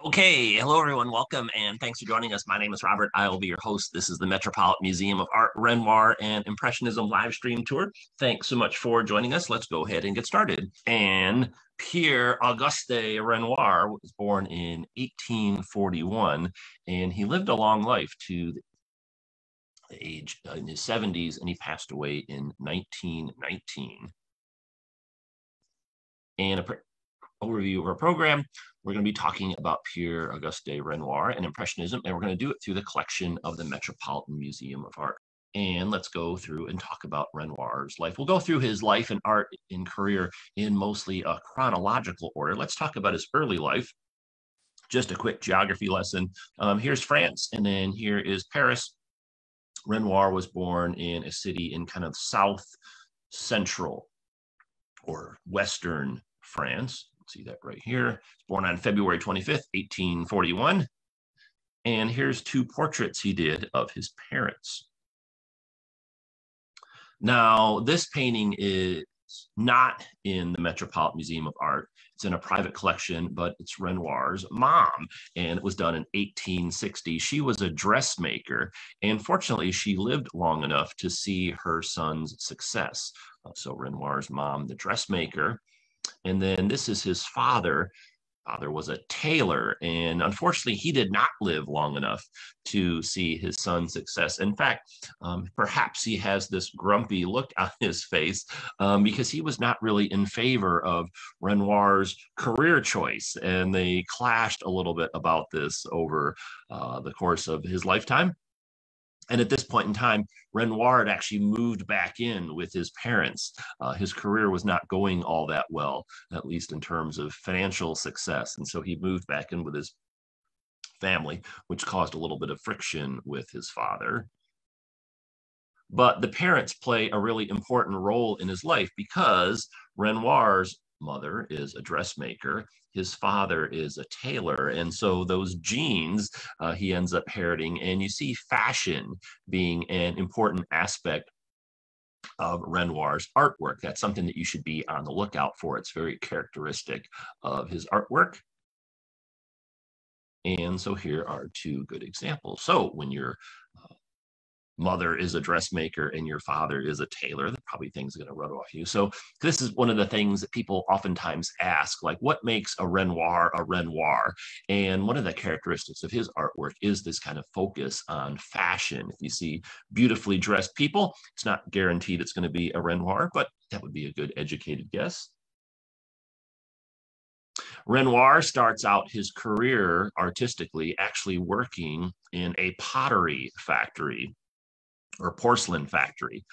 Okay, hello everyone, welcome and thanks for joining us. My name is Robert. I will be your host. This is the Metropolitan Museum of Art, Renoir, and Impressionism live stream tour. Thanks so much for joining us. Let's go ahead and get started. And Pierre Auguste Renoir was born in 1841, and he lived a long life to the age in his 70s, and he passed away in 1919. And overview of our program, we're going to be talking about Pierre Auguste Renoir and Impressionism, and we're going to do it through the collection of the Metropolitan Museum of Art. And let's go through and talk about Renoir's life. We'll go through his life and art and career in mostly a chronological order. Let's talk about his early life. Just a quick geography lesson. Here's France, and then here is Paris. Renoir was born in a city in kind of south central or western France. See that right here. Born on February 25th, 1841. And here's two portraits he did of his parents. Now, this painting is not in the Metropolitan Museum of Art. It's in a private collection, but it's Renoir's mom, and it was done in 1860. She was a dressmaker, and fortunately, she lived long enough to see her son's success. So Renoir's mom, the dressmaker. And then this is his father. Father was a tailor, and unfortunately, he did not live long enough to see his son's success. In fact, perhaps he has this grumpy look on his face because he was not really in favor of Renoir's career choice, and they clashed a little bit about this over the course of his lifetime. And at this point in time, Renoir had actually moved back in with his parents. His career was not going all that well, at least in terms of financial success. And so he moved back in with his family, which caused a little bit of friction with his father. But the parents play a really important role in his life because Renoir's mother is a dressmaker. His father is a tailor. And so those genes he ends up inheriting. And you see fashion being an important aspect of Renoir's artwork. That's something that you should be on the lookout for. It's very characteristic of his artwork. And so here are two good examples. So when your mother is a dressmaker and your father is a tailor, probably things are going to run off you. So this is one of the things that people oftentimes ask, like, what makes a Renoir a Renoir? And one of the characteristics of his artwork is this kind of focus on fashion. If you see beautifully dressed people, it's not guaranteed it's going to be a Renoir, but that would be a good educated guess. Renoir starts out his career artistically actually working in a pottery factory or porcelain factory,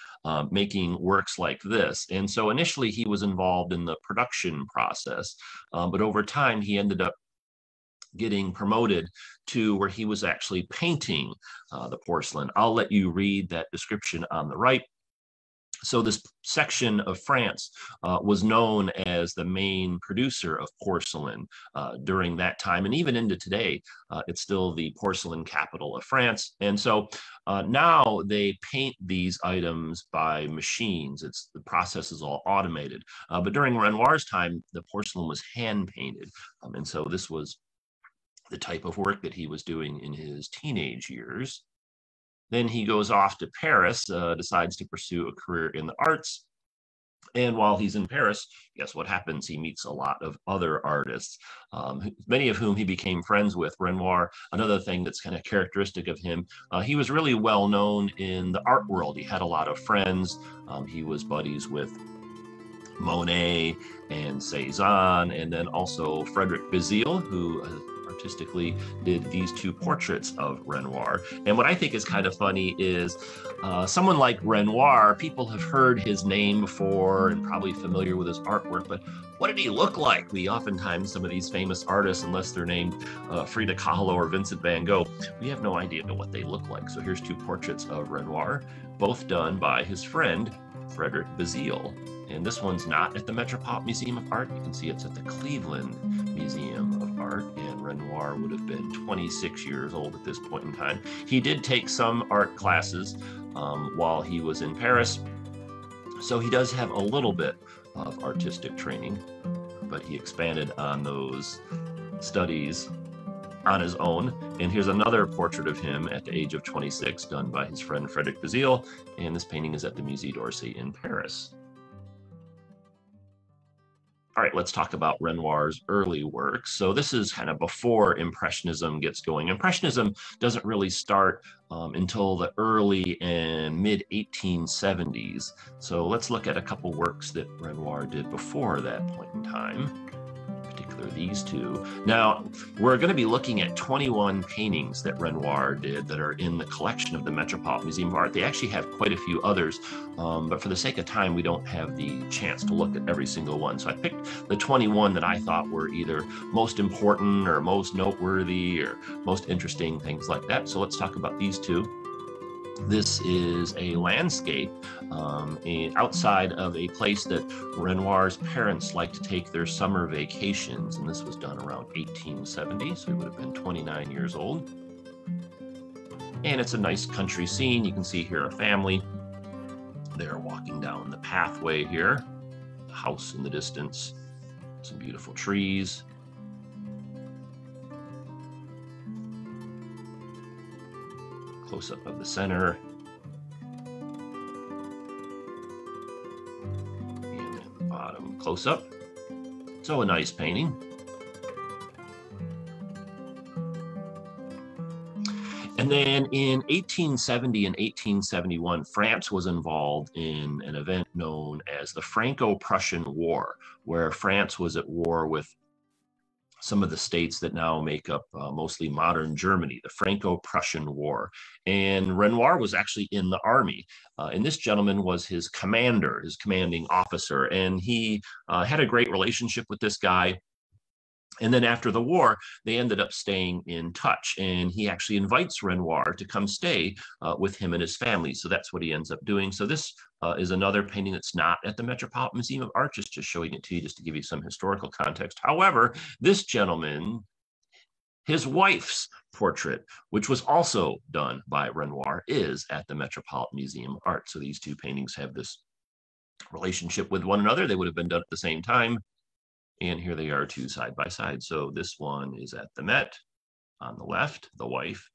making works like this. And so initially he was involved in the production process, but over time he ended up getting promoted to where he was actually painting the porcelain. I'll let you read that description on the right. So this section of France was known as the main producer of porcelain during that time. And even into today, it's still the porcelain capital of France. And so now they paint these items by machines. The process is all automated. But during Renoir's time, the porcelain was hand painted. And so this was the type of work that he was doing in his teenage years. Then he goes off to Paris, decides to pursue a career in the arts. And while he's in Paris, guess what happens? He meets a lot of other artists, many of whom he became friends with. Renoir, another thing that's kind of characteristic of him, he was really well known in the art world. He had a lot of friends. He was buddies with Monet and Cezanne, and then also Frédéric Bazille, who artistically did these two portraits of Renoir. And what I think is kind of funny is someone like Renoir, people have heard his name before and probably familiar with his artwork, but what did he look like? We oftentimes, some of these famous artists, unless they're named Frida Kahlo or Vincent van Gogh, we have no idea what they look like. So here's two portraits of Renoir, both done by his friend, Frédéric Bazille. And this one's not at the Metropolitan Museum of Art. You can see it's at the Cleveland Museum of Art, and Renoir would have been 26 years old at this point in time. He did take some art classes while he was in Paris, so he does have a little bit of artistic training, but he expanded on those studies on his own. And here's another portrait of him at the age of 26, done by his friend Frédéric Bazille. And this painting is at the Musée d'Orsay in Paris. All right, let's talk about Renoir's early works. So this is kind of before Impressionism gets going. Impressionism doesn't really start until the early and mid 1870s. So let's look at a couple works that Renoir did before that point in time. These two. Now, we're going to be looking at 21 paintings that Renoir did that are in the collection of the Metropolitan Museum of Art. They actually have quite a few others, but for the sake of time, we don't have the chance to look at every single one. So I picked the 21 that I thought were either most important or most noteworthy or most interesting, things like that. So let's talk about these two. This is a landscape outside of a place that Renoir's parents liked to take their summer vacations, and this was done around 1870, so he would have been 29 years old. And it's a nice country scene. You can see here a family. They're walking down the pathway here, the house in the distance, some beautiful trees. Close-up of the center. And at the bottom, close-up. So a nice painting. And then in 1870 and 1871, France was involved in an event known as the Franco-Prussian War, where France was at war with some of the states that now make up mostly modern Germany, the Franco-Prussian War. And Renoir was actually in the army. And this gentleman was his commander, his commanding officer. And he had a great relationship with this guy. And then after the war, they ended up staying in touch. And he actually invites Renoir to come stay with him and his family. So that's what he ends up doing. So this is another painting that's not at the Metropolitan Museum of Art, just showing it to you, just to give you some historical context. However, this gentleman, his wife's portrait, which was also done by Renoir, is at the Metropolitan Museum of Art. So these two paintings have this relationship with one another. They would have been done at the same time. And here they are, two side by side. So this one is at the Met on the left, the wife,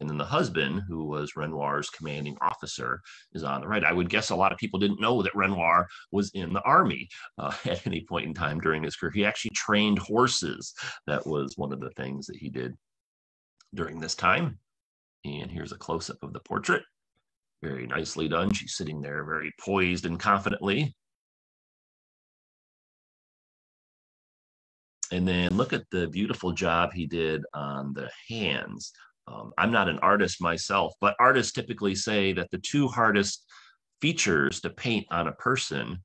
and then the husband, who was Renoir's commanding officer, is on the right. I would guess a lot of people didn't know that Renoir was in the army at any point in time during his career. He actually trained horses. That was one of the things that he did during this time. And here's a close-up of the portrait. Very nicely done. She's sitting there very poised and confidently. And then look at the beautiful job he did on the hands. I'm not an artist myself, but artists typically say that the two hardest features to paint on a person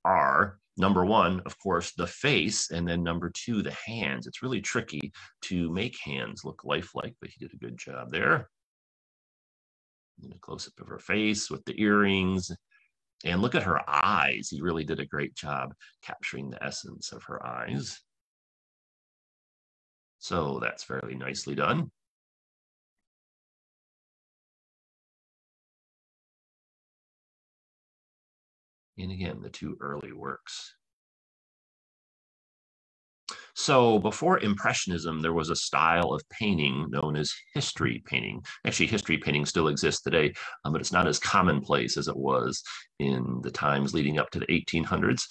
are, number one, of course, the face, and then number two, the hands. It's really tricky to make hands look lifelike, but he did a good job there. And a close-up of her face with the earrings. And look at her eyes. He really did a great job capturing the essence of her eyes. So that's fairly nicely done. And again, the two early works. So before Impressionism, there was a style of painting known as history painting. Actually, history painting still exists today, but it's not as commonplace as it was in the times leading up to the 1800s.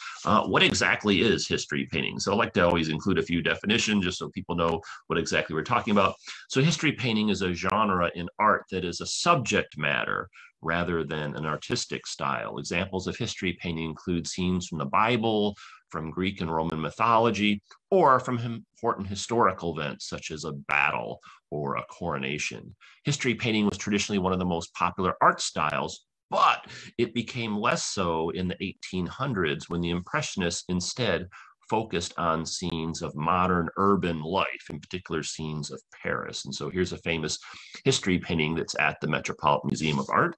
What exactly is history painting? So I like to always include a few definitions just so people know what exactly we're talking about. So history painting is a genre in art that is a subject matter rather than an artistic style. Examples of history painting include scenes from the Bible, from Greek and Roman mythology, or from important historical events such as a battle or a coronation. History painting was traditionally one of the most popular art styles, but it became less so in the 1800s when the Impressionists instead focused on scenes of modern urban life, in particular scenes of Paris. And so here's a famous history painting that's at the Metropolitan Museum of Art.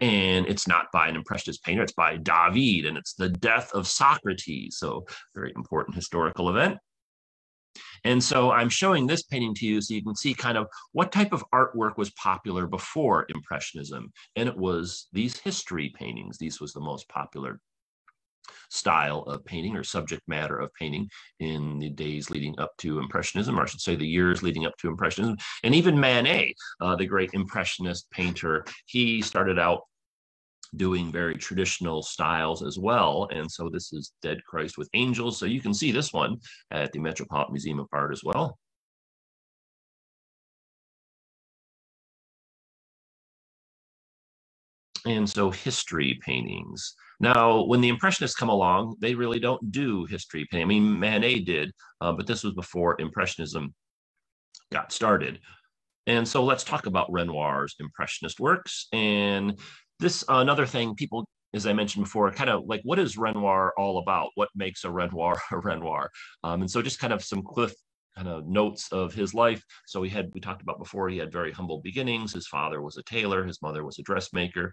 And it's not by an Impressionist painter, it's by David, and it's the death of Socrates. So very important historical event. And so I'm showing this painting to you so you can see kind of what type of artwork was popular before Impressionism. And it was these history paintings. These was the most popular style of painting or subject matter of painting in the days leading up to Impressionism, or I should say the years leading up to Impressionism. And even Manet, the great Impressionist painter, he started out doing very traditional styles as well. And so this is Dead Christ with Angels. So you can see this one at the Metropolitan Museum of Art as well. And so history paintings. Now, when the Impressionists come along, they really don't do history painting. I mean, Manet did, but this was before Impressionism got started. And so let's talk about Renoir's Impressionist works. And this, another thing, people, as I mentioned before, kind of like, what is Renoir all about? What makes a Renoir a Renoir? And so just kind of some kind of notes of his life. So we talked about before, he had very humble beginnings. His father was a tailor, his mother was a dressmaker.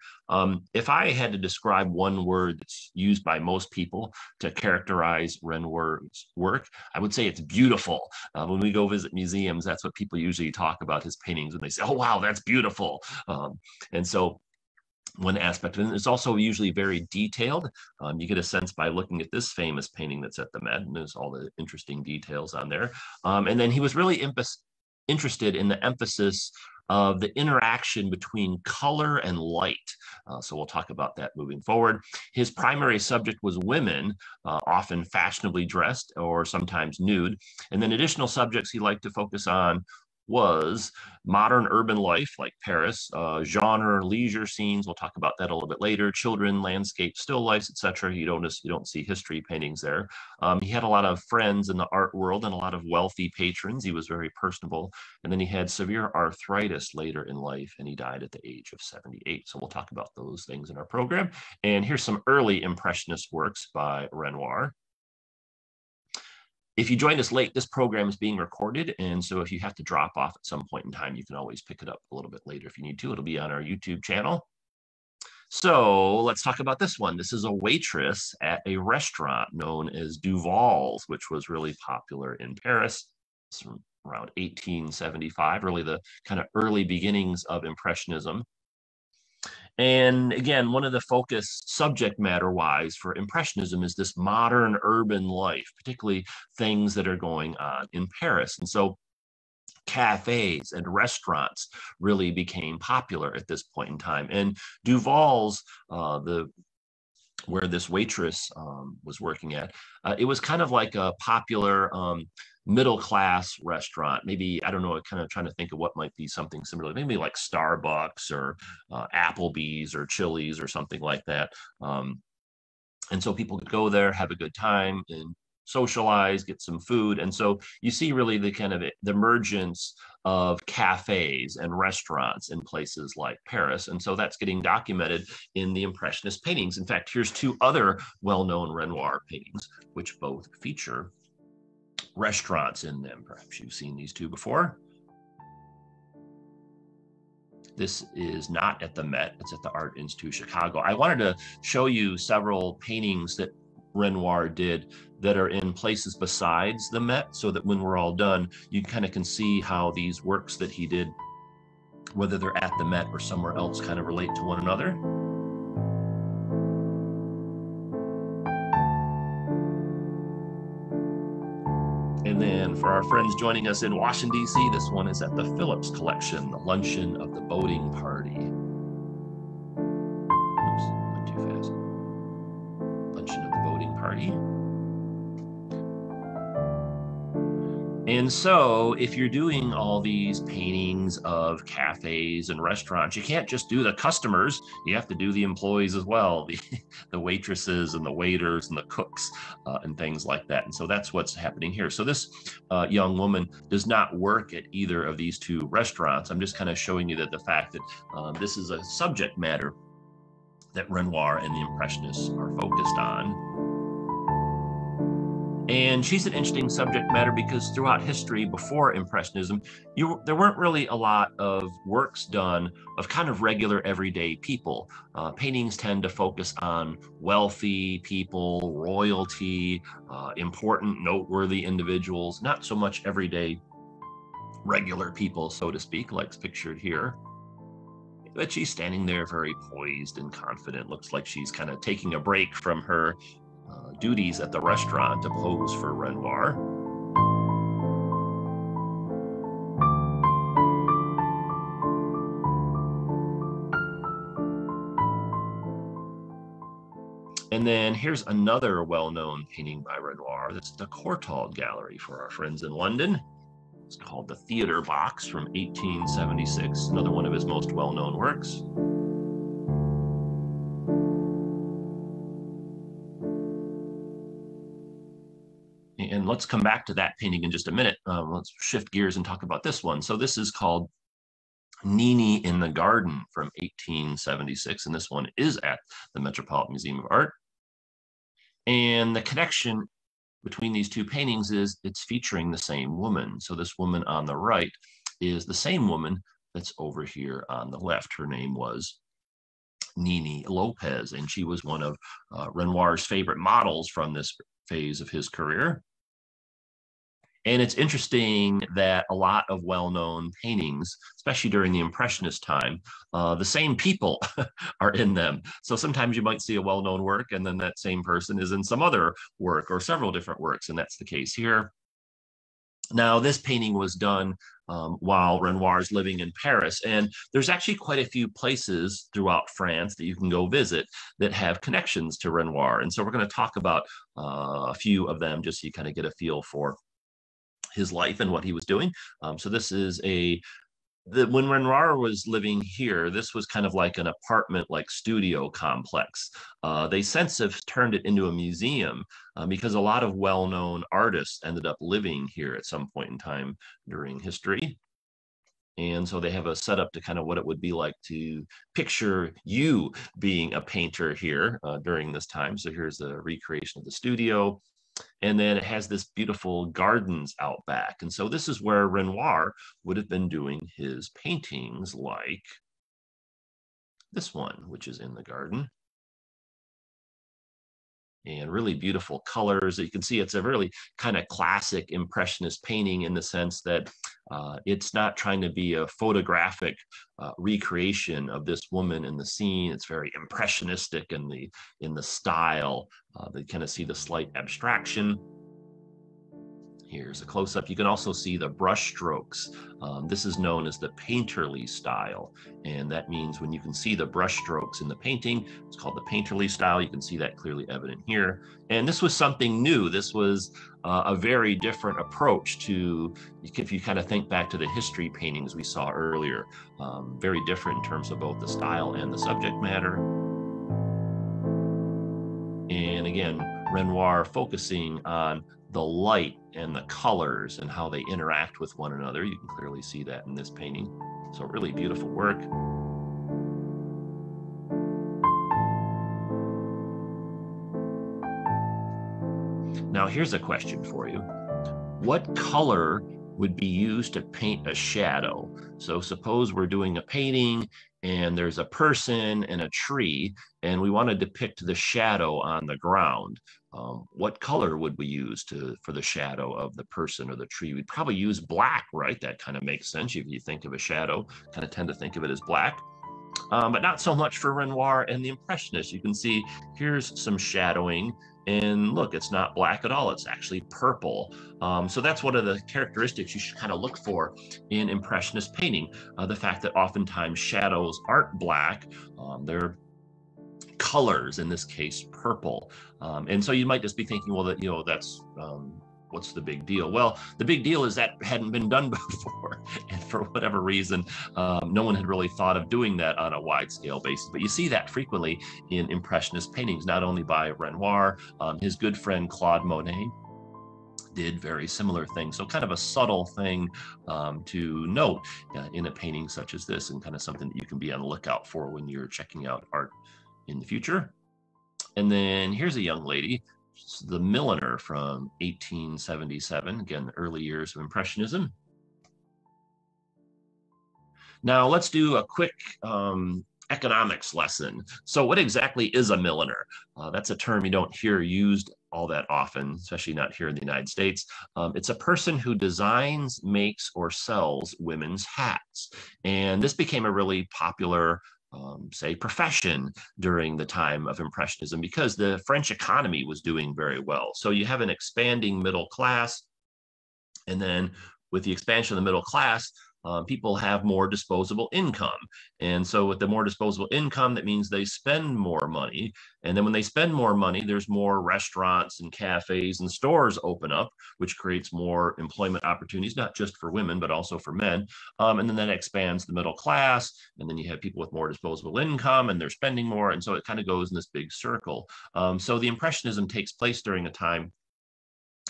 If I had to describe one word that's used by most people to characterize Renoir's work, I would say it's beautiful. When we go visit museums, that's what people usually talk about his paintings, and they say, oh, wow, that's beautiful. And so one aspect of it. It's also usually very detailed. You get a sense by looking at this famous painting that's at the Met, and there's all the interesting details on there. And then he was really interested in the emphasis of the interaction between color and light. So we'll talk about that moving forward. His primary subject was women, often fashionably dressed or sometimes nude. And then additional subjects he liked to focus on was modern urban life like Paris, genre, leisure scenes. We'll talk about that a little bit later. Children, landscape, still lifes, etc. You don't see history paintings there. He had a lot of friends in the art world and a lot of wealthy patrons. He was very personable. And then he had severe arthritis later in life, and he died at the age of 78. So we'll talk about those things in our program. And here's some early Impressionist works by Renoir. If you joined us late, this program is being recorded. And so if you have to drop off at some point in time, you can always pick it up a little bit later if you need to. It'll be on our YouTube channel. So let's talk about this one. This is a waitress at a restaurant known as Duval's, which was really popular in Paris. It's from around 1875, really the kind of early beginnings of Impressionism. And again, one of the focus subject matter wise for Impressionism is this modern urban life, particularly things that are going on in Paris. And so cafes and restaurants really became popular at this point in time. And Duval's, where this waitress was working at, it was kind of like a popular middle-class restaurant. Maybe, I don't know, kind of trying to think of what might be something similar, maybe like Starbucks or Applebee's or Chili's or something like that. And so people could go there, have a good time, and socialize, get some food. And so you see really the kind of the emergence of cafes and restaurants in places like Paris. And so that's getting documented in the Impressionist paintings. In fact, here's two other well-known Renoir paintings, which both feature restaurants in them. Perhaps you've seen these two before. This is not at the Met, it's at the Art Institute Chicago. I wanted to show you several paintings that Renoir did that are in places besides the Met, so that when we're all done, you kind of can see how these works that he did, whether they're at the Met or somewhere else, kind of relate to one another. And then for our friends joining us in Washington, D.C., this one is at the Phillips Collection, the Luncheon of the Boating Party. Oops, went too fast. Luncheon of the Boating Party. And so if you're doing all these paintings of cafes and restaurants, you can't just do the customers, you have to do the employees as well, the waitresses and the waiters and the cooks and things like that. And so that's what's happening here. So this young woman does not work at either of these two restaurants. I'm just kind of showing you that the fact that this is a subject matter that Renoir and the Impressionists are focused on. And she's an interesting subject matter because throughout history before Impressionism, there weren't really a lot of works done of kind of regular everyday people. Paintings tend to focus on wealthy people, royalty, important, noteworthy individuals, not so much everyday regular people, so to speak, like pictured here. But she's standing there very poised and confident. Looks like she's kind of taking a break from her duties at the restaurant to pose for Renoir. And then here's another well-known painting by Renoir. That's the Courtauld Gallery for our friends in London. It's called The Theatre Box from 1876, another one of his most well-known works. And let's come back to that painting in just a minute. Let's shift gears and talk about this one. So this is called Nini in the Garden from 1876, and this one is at the Metropolitan Museum of Art. And the connection between these two paintings is it's featuring the same woman. So this woman on the right is the same woman that's over here on the left. Her name was Nini Lopez, and she was one of Renoir's favorite models from this phase of his career. And it's interesting that a lot of well-known paintings, especially during the Impressionist time, the same people are in them. So sometimes you might see a well-known work and then that same person is in some other work or several different works, and that's the case here. Now, this painting was done while Renoir's living in Paris, and there's actually quite a few places throughout France that you can go visit that have connections to Renoir. And so we're going to talk about a few of them just so you kind of get a feel for his life and what he was doing. So this is when Renoir was living here, this was kind of like an apartment, like studio complex. They since have turned it into a museum because a lot of well-known artists ended up living here at some point in time during history. And so they have a setup to kind of what it would be like to picture you being a painter here during this time. So here's a recreation of the studio. And then it has this beautiful gardens out back. And so this is where Renoir would have been doing his paintings, like this one, which is in the garden. And really beautiful colors. You can see it's a really kind of classic Impressionist painting in the sense that it's not trying to be a photographic recreation of this woman in the scene. It's very impressionistic in the style. They kind of see the slight abstraction. Here's a close-up. You can also see the brush strokes. This is known as the painterly style. And that means when you can see the brush strokes in the painting, it's called the painterly style. You can see that clearly evident here. And this was something new. This was a very different approach to, if you kind of think back to the history paintings we saw earlier, very different in terms of both the style and the subject matter. And again, Renoir focusing on the light and the colors and how they interact with one another. You can clearly see that in this painting. So really beautiful work. Now here's a question for you. What color would be used to paint a shadow? So suppose we're doing a painting and there's a person and a tree, and we want to depict the shadow on the ground. What color would we use for the shadow of the person or the tree? We'd probably use black, right? That kind of makes sense. If you think of a shadow, kind of tend to think of it as black. But not so much for Renoir and the Impressionists. You can see here's some shadowing, and look, it's not black at all. It's actually purple. So that's one of the characteristics you should kind of look for in Impressionist painting. The fact that oftentimes shadows aren't black. They're colors, in this case, purple. And so you might just be thinking, well, that's what's the big deal? Well, the big deal is that hadn't been done before. And for whatever reason, no one had really thought of doing that on a wide scale basis. But you see that frequently in Impressionist paintings, not only by Renoir, his good friend Claude Monet did very similar things. So kind of a subtle thing to note in a painting such as this, and kind of something that you can be on the lookout for when you're checking out art in the future. And then here's a young lady, The Milliner from 1877, again, the early years of Impressionism. Now let's do a quick economics lesson. So what exactly is a milliner? That's a term you don't hear used all that often, especially not here in the United States. It's a person who designs, makes, or sells women's hats. And this became a really popular say, profession during the time of Impressionism, because the French economy was doing very well. So you have an expanding middle class, and then with the expansion of the middle class, people have more disposable income. And so with the more disposable income, that means they spend more money. And then when they spend more money, there's more restaurants and cafes and stores open up, which creates more employment opportunities, not just for women, but also for men. And then that expands the middle class. And then you have people with more disposable income and they're spending more. And so it kind of goes in this big circle. So the Impressionism takes place during a time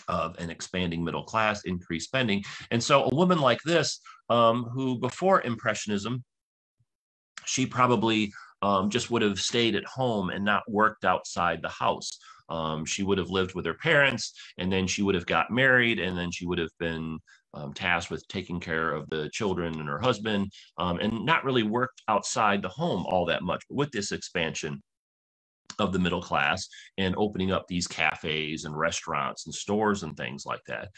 of an expanding middle class, increased spending. And so a woman like this, who before Impressionism, she probably just would have stayed at home and not worked outside the house. She would have lived with her parents, and then she would have got married, and then she would have been tasked with taking care of the children and her husband, and not really worked outside the home all that much. But with this expansion of the middle class and opening up these cafes and restaurants and stores and things like that,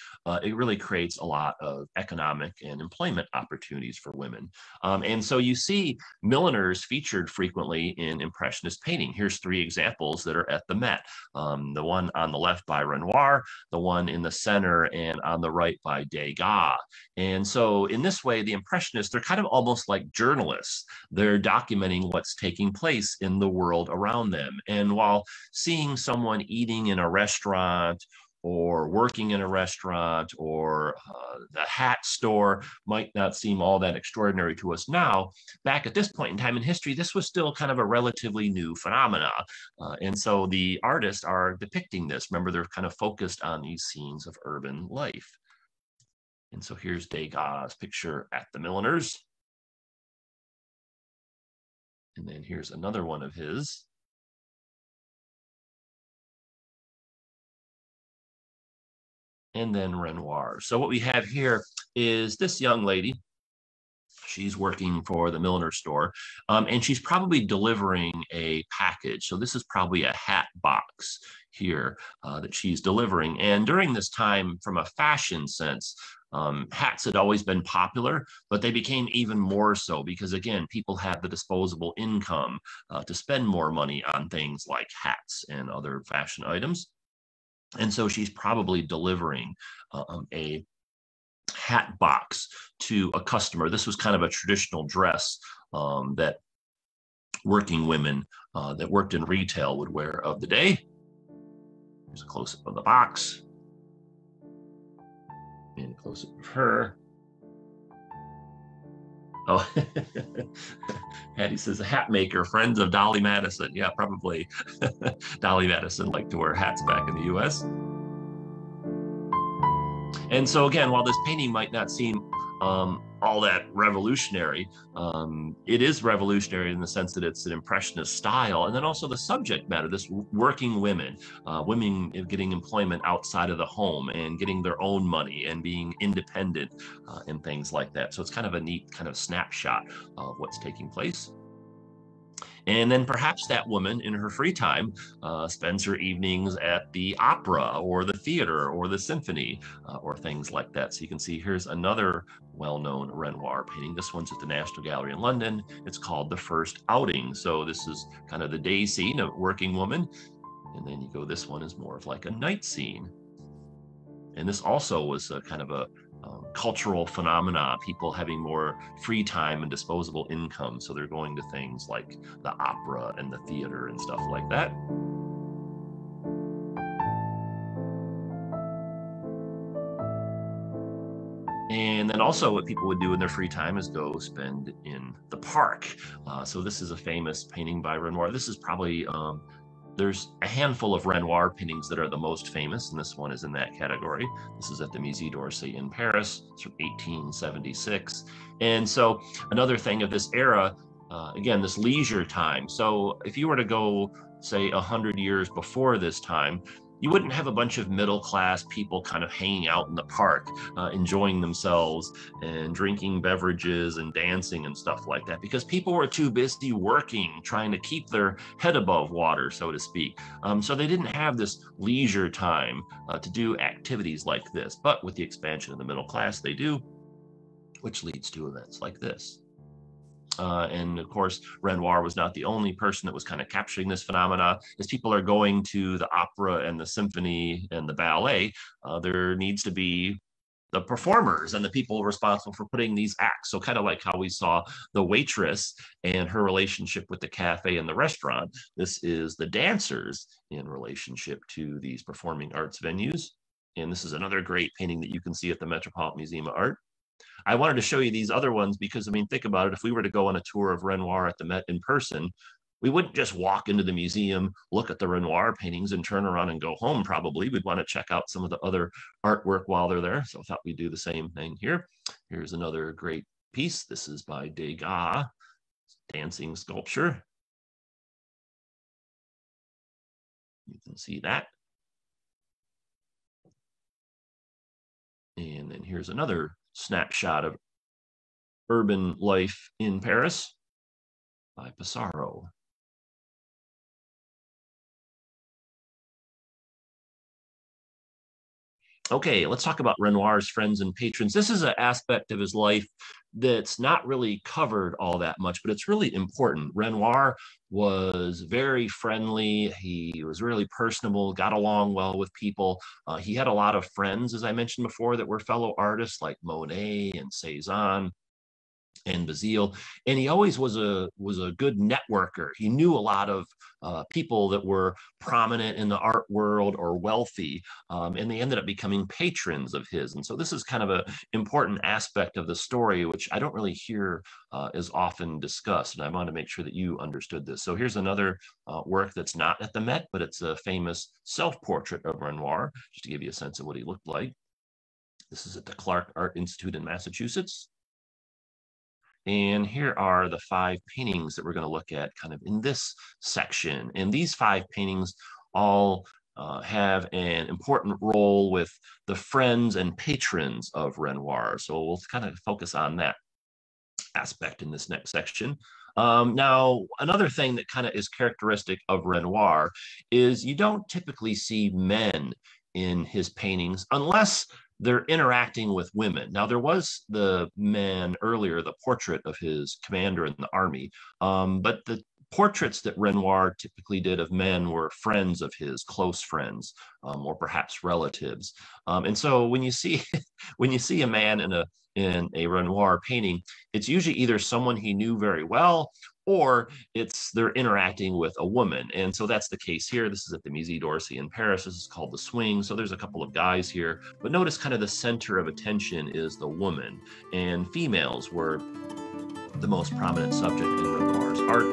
it really creates a lot of economic and employment opportunities for women. And so you see milliners featured frequently in Impressionist painting. Here's three examples that are at the Met. The one on the left by Renoir, the one in the center and on the right by Degas. And so in this way, the Impressionists, they're kind of almost like journalists. They're documenting what's taking place in the world around them. And while seeing someone eating in a restaurant or working in a restaurant or the hat store might not seem all that extraordinary to us now, back at this point in time in history, this was still kind of a relatively new phenomena. And so the artists are depicting this. Remember, they're kind of focused on these scenes of urban life. And so here's Degas' picture at the milliners. And then here's another one of his. And then Renoir. So what we have here is this young lady. She's working for the milliner store, and she's probably delivering a package. So this is probably a hat box here that she's delivering. And during this time, from a fashion sense, hats had always been popular, but they became even more so because, again, people had the disposable income to spend more money on things like hats and other fashion items. And so she's probably delivering a hat box to a customer. This was kind of a traditional dress that working women that worked in retail would wear of the day. Here's a close-up of the box. And a close-up of her. Oh, Hattie says, a hat maker, friends of Dolly Madison. Yeah, probably. Dolly Madison liked to wear hats back in the US. And so again, while this painting might not seem all that revolutionary, it is revolutionary in the sense that it's an Impressionist style. And then also the subject matter, this working women, women getting employment outside of the home and getting their own money and being independent and things like that. So it's kind of a neat kind of snapshot of what's taking place. And then perhaps that woman in her free time spends her evenings at the opera or the theater or the symphony or things like that. So you can see here's another well-known Renoir painting. This one's at the National Gallery in London. It's called The First Outing. So this is kind of the day scene of working woman. And then you go, this one is more of like a night scene. And this also was a kind of a cultural phenomena, people having more free time and disposable income. So they're going to things like the opera and the theater and stuff like that. And then also what people would do in their free time is go spend in the park. So this is a famous painting by Renoir. This is probably, there's a handful of Renoir paintings that are the most famous, and this one is in that category. This is at the Musée d'Orsay in Paris. It's from 1876. And so another thing of this era, again, this leisure time. So if you were to go, say, 100 years before this time, you wouldn't have a bunch of middle-class people kind of hanging out in the park, enjoying themselves and drinking beverages and dancing and stuff like that, because people were too busy working, trying to keep their head above water, so to speak. So they didn't have this leisure time to do activities like this. But with the expansion of the middle class, they do, which leads to events like this. And of course, Renoir was not the only person that was kind of capturing this phenomena. As people are going to the opera and the symphony and the ballet, there needs to be the performers and the people responsible for putting these acts. So kind of like how we saw the waitress and her relationship with the cafe and the restaurant, this is the dancers in relationship to these performing arts venues. And this is another great painting that you can see at the Metropolitan Museum of Art. I wanted to show you these other ones because, I mean, think about it. If we were to go on a tour of Renoir at the Met in person, we wouldn't just walk into the museum, look at the Renoir paintings and turn around and go home. Probably we'd want to check out some of the other artwork while they're there. So I thought we'd do the same thing here. Here's another great piece. This is by Degas, dancing sculpture. You can see that. And then here's another snapshot of urban life in Paris by Pissarro. Okay, let's talk about Renoir's friends and patrons. This is an aspect of his life that's not really covered all that much, but it's really important. Renoir was very friendly. He was really personable, got along well with people. He had a lot of friends, as I mentioned before, that were fellow artists like Monet and Cézanne and Bazille, and he always was a good networker. He knew a lot of people that were prominent in the art world or wealthy, and they ended up becoming patrons of his. And so this is kind of an important aspect of the story, which I don't really hear as often discussed, and I want to make sure that you understood this. So here's another work that's not at the Met, but it's a famous self-portrait of Renoir, just to give you a sense of what he looked like. This is at the Clark Art Institute in Massachusetts. And here are the 5 paintings that we're going to look at kind of in this section. And these 5 paintings all have an important role with the friends and patrons of Renoir. So we'll kind of focus on that aspect in this next section. Now, another thing that kind of is characteristic of Renoir is you don't typically see men in his paintings unless they're interacting with women. Now, there was the man earlier, the portrait of his commander in the army, but the portraits that Renoir typically did of men were friends of his, close friends, or perhaps relatives. And so when you see when you see a man in a Renoir painting, it's usually either someone he knew very well, or they're interacting with a woman. And so that's the case here. This is at the Musée d'Orsay in Paris. This is called the Swing. So there's a couple of guys here, but notice kind of the center of attention is the woman, and females were the most prominent subject in Renoir's art.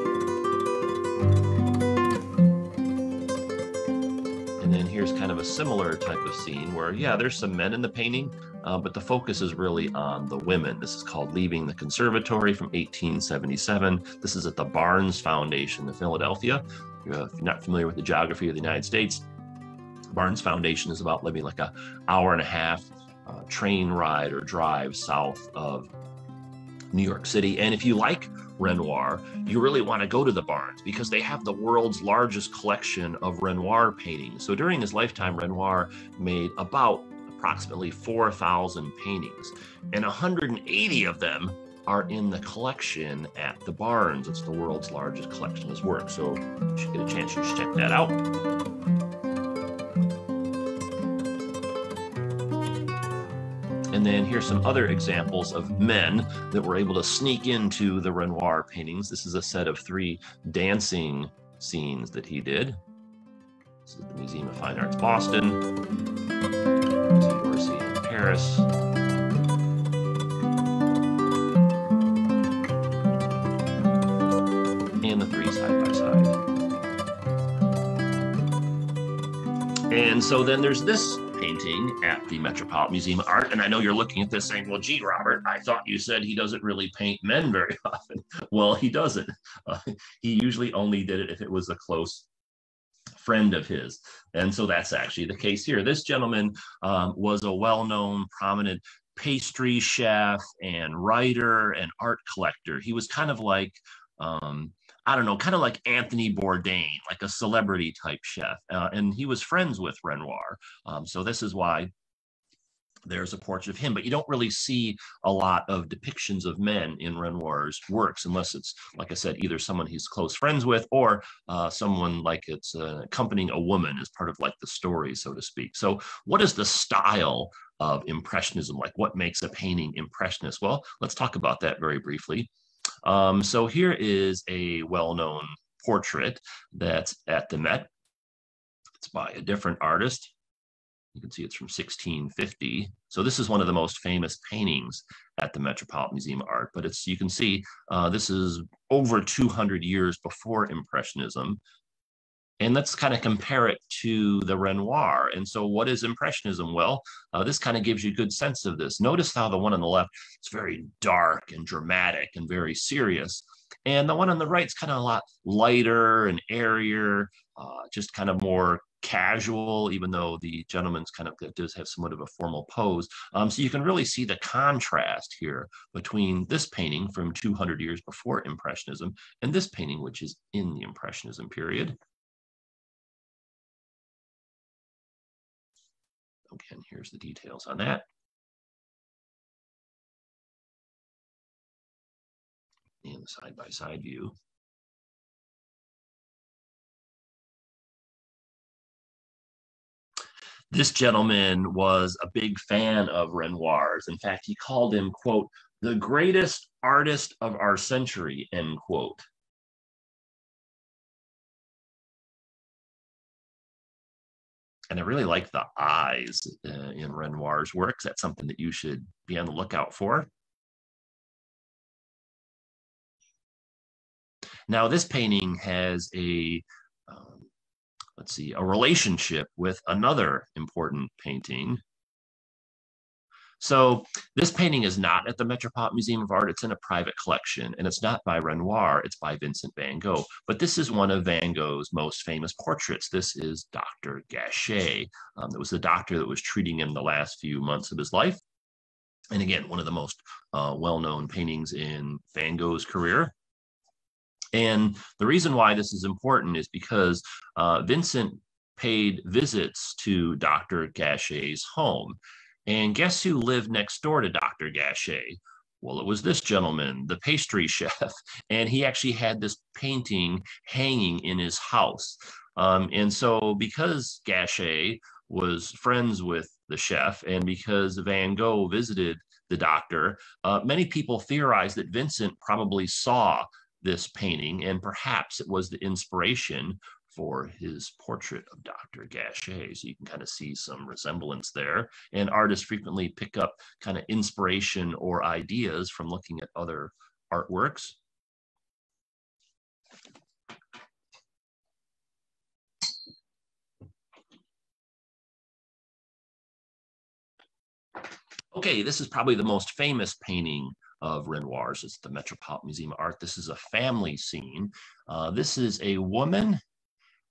And then here's kind of a similar type of scene where, yeah, there's some men in the painting, but the focus is really on the women. This is called Leaving the Conservatory from 1877. This is at the Barnes Foundation in Philadelphia. If you're not familiar with the geography of the United States, Barnes Foundation is about maybe like an hour and a half train ride or drive south of New York City. And if you like Renoir, you really want to go to the Barnes because they have the world's largest collection of Renoir paintings. So during his lifetime, Renoir made about approximately 4,000 paintings, and 180 of them are in the collection at the Barnes. It's the world's largest collection of his work. So you should get a chance to check that out. And then here's some other examples of men that were able to sneak into the Renoir paintings. This is a set of 3 dancing scenes that he did. This is the Museum of Fine Arts, Boston, Musée d'Orsay in Paris, and the 3 side by side. And so then there's this painting at the Metropolitan Museum of Art. And I know you're looking at this saying, well, gee, Robert, I thought you said he doesn't really paint men very often. Well, he doesn't. He usually only did it if it was a close friend of his. And so that's actually the case here. This gentleman was a well-known, prominent pastry chef and writer and art collector. He was kind of like, I don't know, kind of like Anthony Bourdain, like a celebrity type chef. And he was friends with Renoir. So this is why there's a portrait of him, but you don't really see a lot of depictions of men in Renoir's works, unless it's, like I said, either someone he's close friends with or someone like it's accompanying a woman as part of like the story, so to speak. So what is the style of Impressionism like? What makes a painting Impressionist? Well, let's talk about that very briefly. So here is a well-known portrait that's at the Met. It's by a different artist. You can see it's from 1650. So this is one of the most famous paintings at the Metropolitan Museum of Art. But it's, you can see this is over 200 years before Impressionism. And let's kind of compare it to the Renoir. And so what is Impressionism? Well, this kind of gives you a good sense of this. Notice how the one on the left is very dark and dramatic and very serious. And the one on the right is kind of a lot lighter and airier, just kind of more casual, even though the gentleman's kind of does have somewhat of a formal pose. So you can really see the contrast here between this painting from 200 years before Impressionism and this painting, which is in the Impressionism period. Again, here's the details on that. And the side-by-side view. This gentleman was a big fan of Renoir's. In fact, he called him, quote, the greatest artist of our century, end quote. And I really like the eyes in Renoir's works. That's something that you should be on the lookout for. Now, this painting has a, let's see, a relationship with another important painting. So this painting is not at the Metropolitan Museum of Art. It's in a private collection, and it's not by Renoir. It's by Vincent van Gogh. But this is one of Van Gogh's most famous portraits. This is Dr. Gachet. It was the doctor that was treating him the last few months of his life. And again, one of the most well-known paintings in Van Gogh's career. And the reason why this is important is because Vincent paid visits to Dr. Gachet's home. And guess who lived next door to Dr. Gachet? Well, it was this gentleman, the pastry chef. And he actually had this painting hanging in his house. And so because Gachet was friends with the chef and because Van Gogh visited the doctor, many people theorized that Vincent probably saw this painting, and perhaps it was the inspiration for his portrait of Dr. Gachet. So you can kind of see some resemblance there. And artists frequently pick up kind of inspiration or ideas from looking at other artworks. Okay, this is probably the most famous painting of Renoir's. It's the Metropolitan Museum of Art. This is a family scene. This is a woman,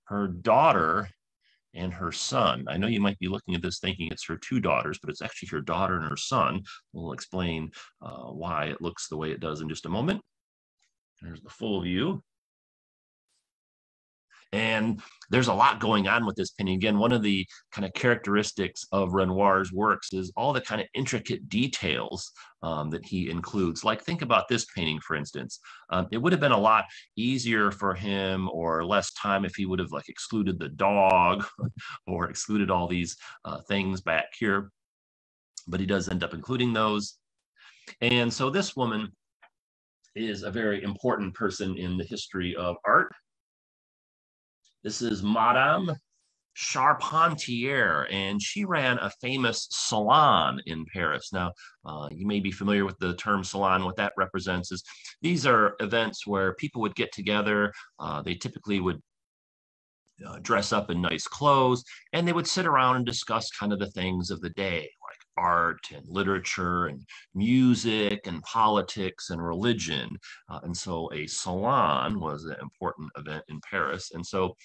her daughter, and her son. I know you might be looking at this thinking it's her two daughters, but it's actually her daughter and her son. We'll explain why it looks the way it does in just a moment. There's the full view. And there's a lot going on with this painting. Again, one of the kind of characteristics of Renoir's works is all the kind of intricate details that he includes. Like, think about this painting, for instance. It would have been a lot easier for him or less time if he would have like excluded the dog or excluded all these things back here. But he does end up including those. And so this woman is a very important person in the history of art. This is Madame Charpentier, and she ran a famous salon in Paris. Now, you may be familiar with the term salon. What that represents is these are events where people would get together. They typically would dress up in nice clothes, and they would sit around and discuss kind of the things of the day, like art and literature and music and politics and religion. And so a salon was an important event in Paris. And so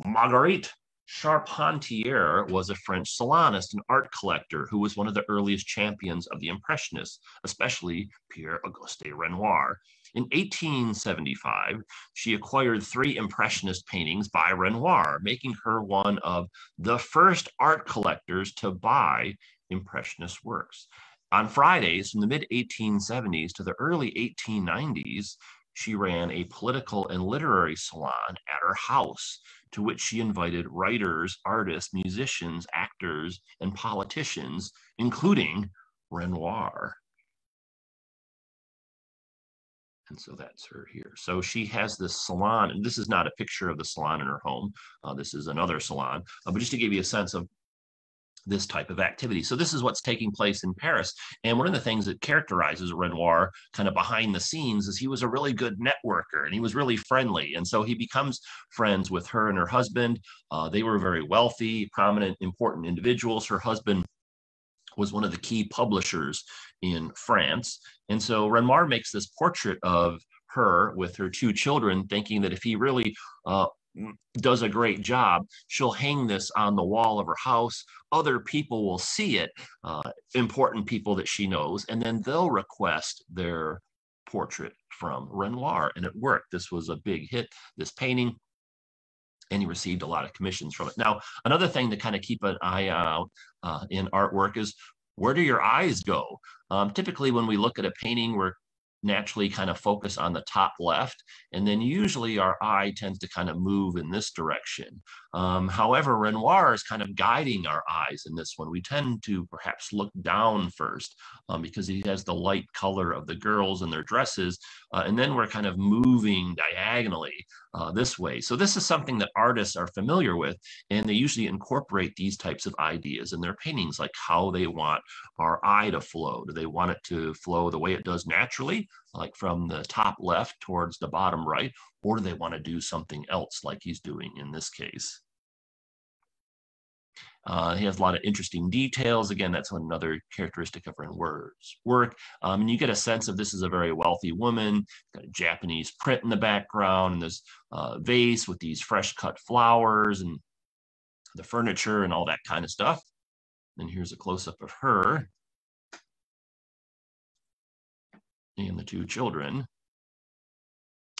Marguerite Charpentier was a French salonist and art collector who was one of the earliest champions of the Impressionists, especially Pierre Auguste Renoir. In 1875, she acquired 3 Impressionist paintings by Renoir, making her one of the first art collectors to buy Impressionist works. On Fridays from the mid-1870s to the early 1890s, she ran a political and literary salon at her house, to which she invited writers, artists, musicians, actors, and politicians, including Renoir. And so that's her here. So she has this salon, and this is not a picture of the salon in her home. This is another salon, but just to give you a sense of this type of activity. So this is what's taking place in Paris. And one of the things that characterizes Renoir kind of behind the scenes is he was a really good networker and he was really friendly. And so he becomes friends with her and her husband. They were very wealthy, prominent, important individuals. Her husband was one of the key publishers in France. And so Renoir makes this portrait of her with her two children, thinking that if he really does a great job, she'll hang this on the wall of her house. Other people will see it, important people that she knows, and then they'll request their portrait from Renoir. And it worked. This was a big hit, this painting, and he received a lot of commissions from it. Now, another thing to kind of keep an eye out in artwork is, where do your eyes go? Typically, when we look at a painting, we're naturally kind of focus on the top left, and then usually our eye tends to kind of move in this direction. However, Renoir is kind of guiding our eyes in this one. We tend to perhaps look down first because he has the light color of the girls and their dresses, and then we're kind of moving diagonally this way. So this is something that artists are familiar with, and they usually incorporate these types of ideas in their paintings, like how they want our eye to flow. Do they want it to flow the way it does naturally, like from the top left towards the bottom right, or do they want to do something else like he's doing in this case? He has a lot of interesting details. Again, that's another characteristic of Renoir's work. And you get a sense of this is a very wealthy woman, got a Japanese print in the background, and this vase with these fresh cut flowers and the furniture and all that kind of stuff. And here's a close-up of her and the two children.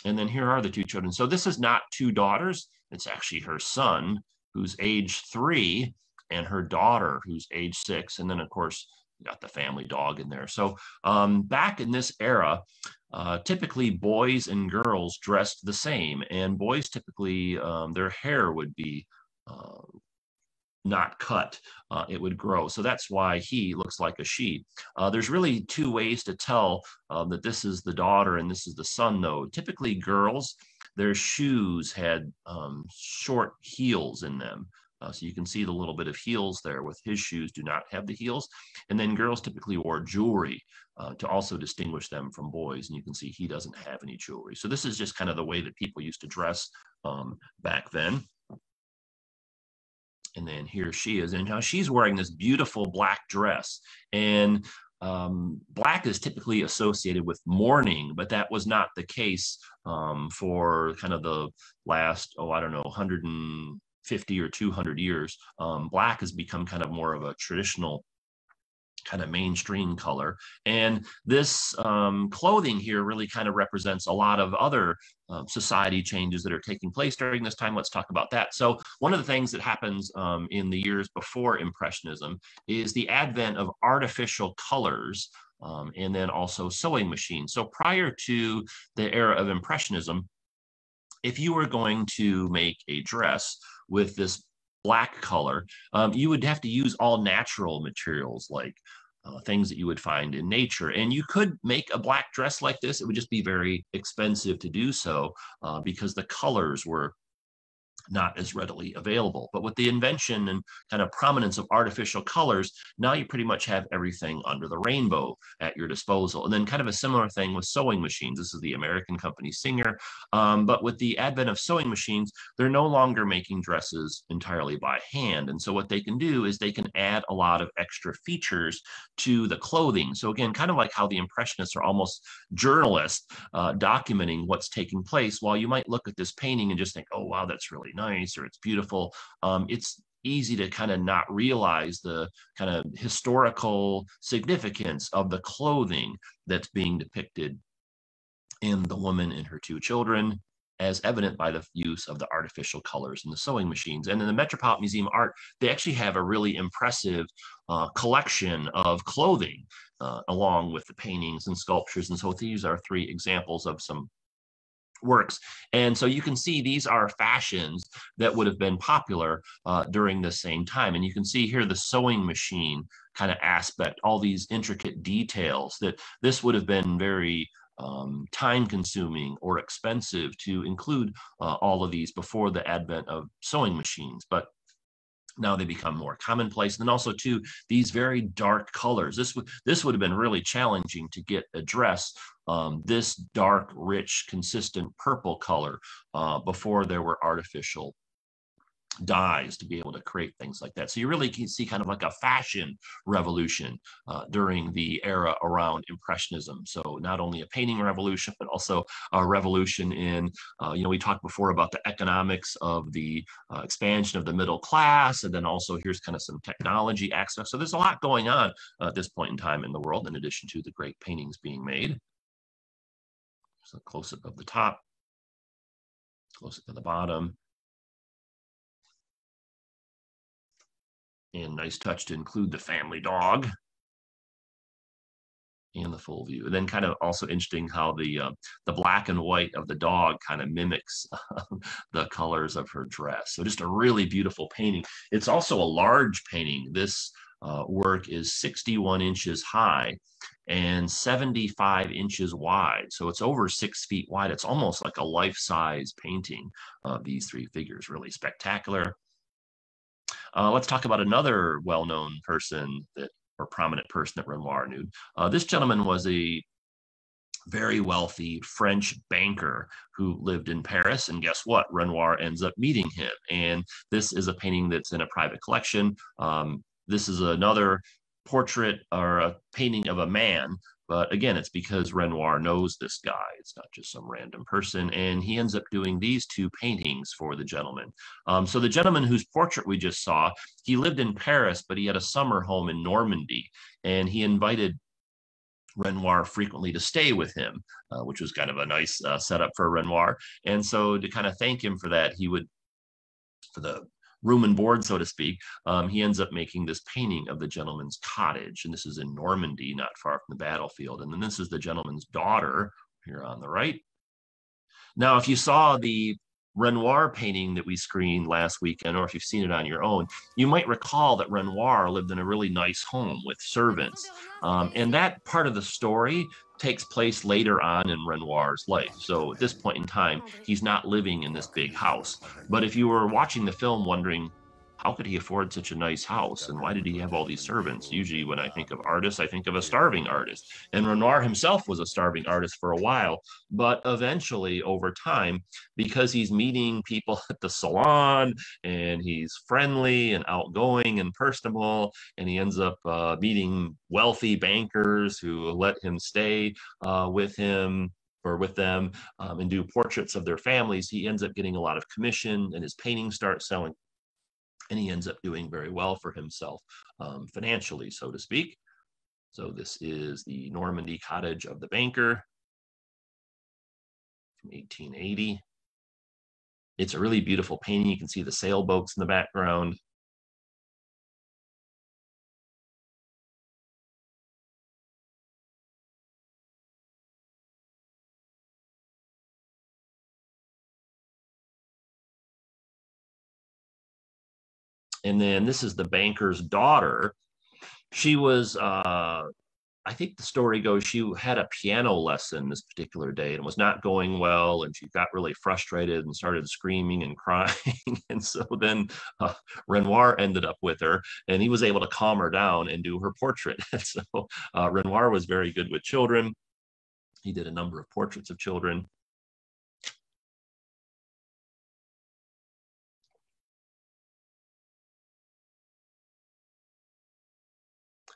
And then here are the two children. So this is not two daughters. It's actually her son, who's age 3, and her daughter, who's age 6. And then, of course, you got the family dog in there. So back in this era, typically boys and girls dressed the same. And boys typically, their hair would be not cut, it would grow. So that's why he looks like a she. There's really two ways to tell that this is the daughter and this is the son, though. Typically girls, their shoes had short heels in them. So you can see the little bit of heels there, with his shoes do not have the heels. And then girls typically wore jewelry to also distinguish them from boys. And you can see he doesn't have any jewelry. So this is just kind of the way that people used to dress back then. And then here she is, and now she's wearing this beautiful black dress. And black is typically associated with mourning, but that was not the case for kind of the last, I don't know, 150 or 200 years. Black has become kind of more of a traditional kind of mainstream color. And this clothing here really kind of represents a lot of other society changes that are taking place during this time. Let's talk about that. So one of the things that happens in the years before Impressionism is the advent of artificial colors and then also sewing machines. So prior to the era of Impressionism, if you were going to make a dress with this black color, you would have to use all natural materials, like things that you would find in nature. And you could make a black dress like this. It would just be very expensive to do so because the colors were not as readily available. But with the invention and kind of prominence of artificial colors, now you pretty much have everything under the rainbow at your disposal. And then kind of a similar thing with sewing machines. This is the American company Singer. But with the advent of sewing machines, they're no longer making dresses entirely by hand. And so what they can do is they can add a lot of extra features to the clothing. So again, kind of like how the Impressionists are almost journalists documenting what's taking place, while you might look at this painting and just think, oh, wow, that's really nice, or it's beautiful. It's easy to kind of not realize the kind of historical significance of the clothing that's being depicted in the woman and her two children as evident by the use of the artificial colors in the sewing machines. And in the Metropolitan Museum of Art, they actually have a really impressive collection of clothing along with the paintings and sculptures. And so these are 3 examples of some works. And so you can see these are fashions that would have been popular during the same time. And you can see here the sewing machine kind of aspect, all these intricate details, that this would have been very time consuming or expensive to include all of these before the advent of sewing machines. But now they become more commonplace. And then also too, these very dark colors. This would have been really challenging to get addressed. This dark, rich, consistent purple color before there were artificial dyes to be able to create things like that. So you really can see kind of like a fashion revolution during the era around Impressionism. So not only a painting revolution, but also a revolution in, we talked before about the economics of the expansion of the middle class, and then also here's kind of some technology aspects. So there's a lot going on at this point in time in the world, in addition to the great paintings being made. So close-up of the top, close-up of the bottom. And nice touch to include the family dog and the full view. And then kind of also interesting how the black and white of the dog kind of mimics the colors of her dress. So just a really beautiful painting. It's also a large painting. This work is 61 inches high and 75 inches wide. So it's over 6 feet wide. It's almost like a life-size painting of these 3 figures. Really spectacular. Let's talk about another well-known person or prominent person that Renoir knew. This gentleman was a very wealthy French banker who lived in Paris. And guess what? Renoir ends up meeting him. And this is a painting that's in a private collection. This is another portrait or a painting of a man. But again, it's because Renoir knows this guy. It's not just some random person. And he ends up doing these 2 paintings for the gentleman. So the gentleman whose portrait we just saw, he lived in Paris, but he had a summer home in Normandy. And he invited Renoir frequently to stay with him, which was kind of a nice setup for Renoir. And so to kind of thank him for that, he would, for the room and board, so to speak, he ends up making this painting of the gentleman's cottage. And this is in Normandy, not far from the battlefield. And then this is the gentleman's daughter here on the right. Now, if you saw the Renoir painting that we screened last weekend, or if you've seen it on your own, you might recall that Renoir lived in a really nice home with servants. And that part of the story takes place later on in Renoir's life. So at this point in time, he's not living in this big house. But if you were watching the film wondering, how could he afford such a nice house? And why did he have all these servants? Usually when I think of artists, I think of a starving artist. And Renoir himself was a starving artist for a while, but eventually over time, because he's meeting people at the salon and he's friendly and outgoing and personable, and he ends up meeting wealthy bankers who let him stay with him or with them and do portraits of their families, he ends up getting a lot of commission and his paintings start selling. And he ends up doing very well for himself financially, so to speak. So this is the Normandy cottage of the banker from 1880. It's a really beautiful painting. You can see the sailboats in the background. And then this is the banker's daughter. She was, I think the story goes, she had a piano lesson this particular day and was not going well. And she got really frustrated and started screaming and crying. And so then Renoir ended up with her and he was able to calm her down and do her portrait. And so Renoir was very good with children. He did a number of portraits of children.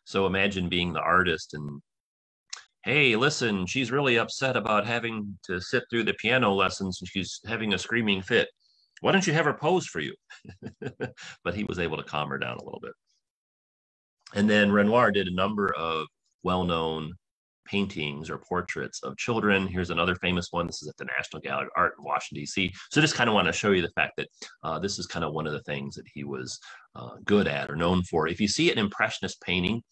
So imagine being the artist and, hey, listen, she's really upset about having to sit through the piano lessons and she's having a screaming fit. Why don't you have her pose for you? But he was able to calm her down a little bit. And then Renoir did a number of well-known paintings or portraits of children. Here's another famous one. This is at the National Gallery of Art in Washington, D.C. So just kind of want to show you the fact that this is kind of one of the things that he was good at or known for. If you see an Impressionist painting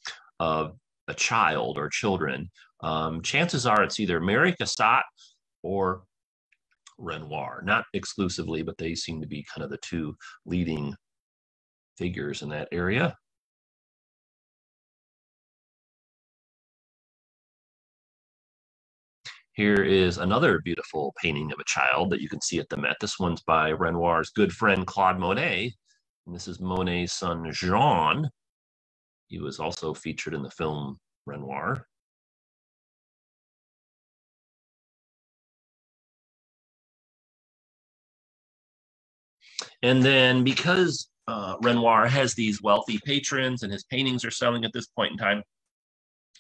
of a child or children, chances are it's either Mary Cassatt or Renoir, not exclusively, but they seem to be kind of the two leading figures in that area. Here is another beautiful painting of a child that you can see at the Met. This one's by Renoir's good friend, Claude Monet. And this is Monet's son, Jean. He was also featured in the film Renoir. And then because Renoir has these wealthy patrons and his paintings are selling at this point in time,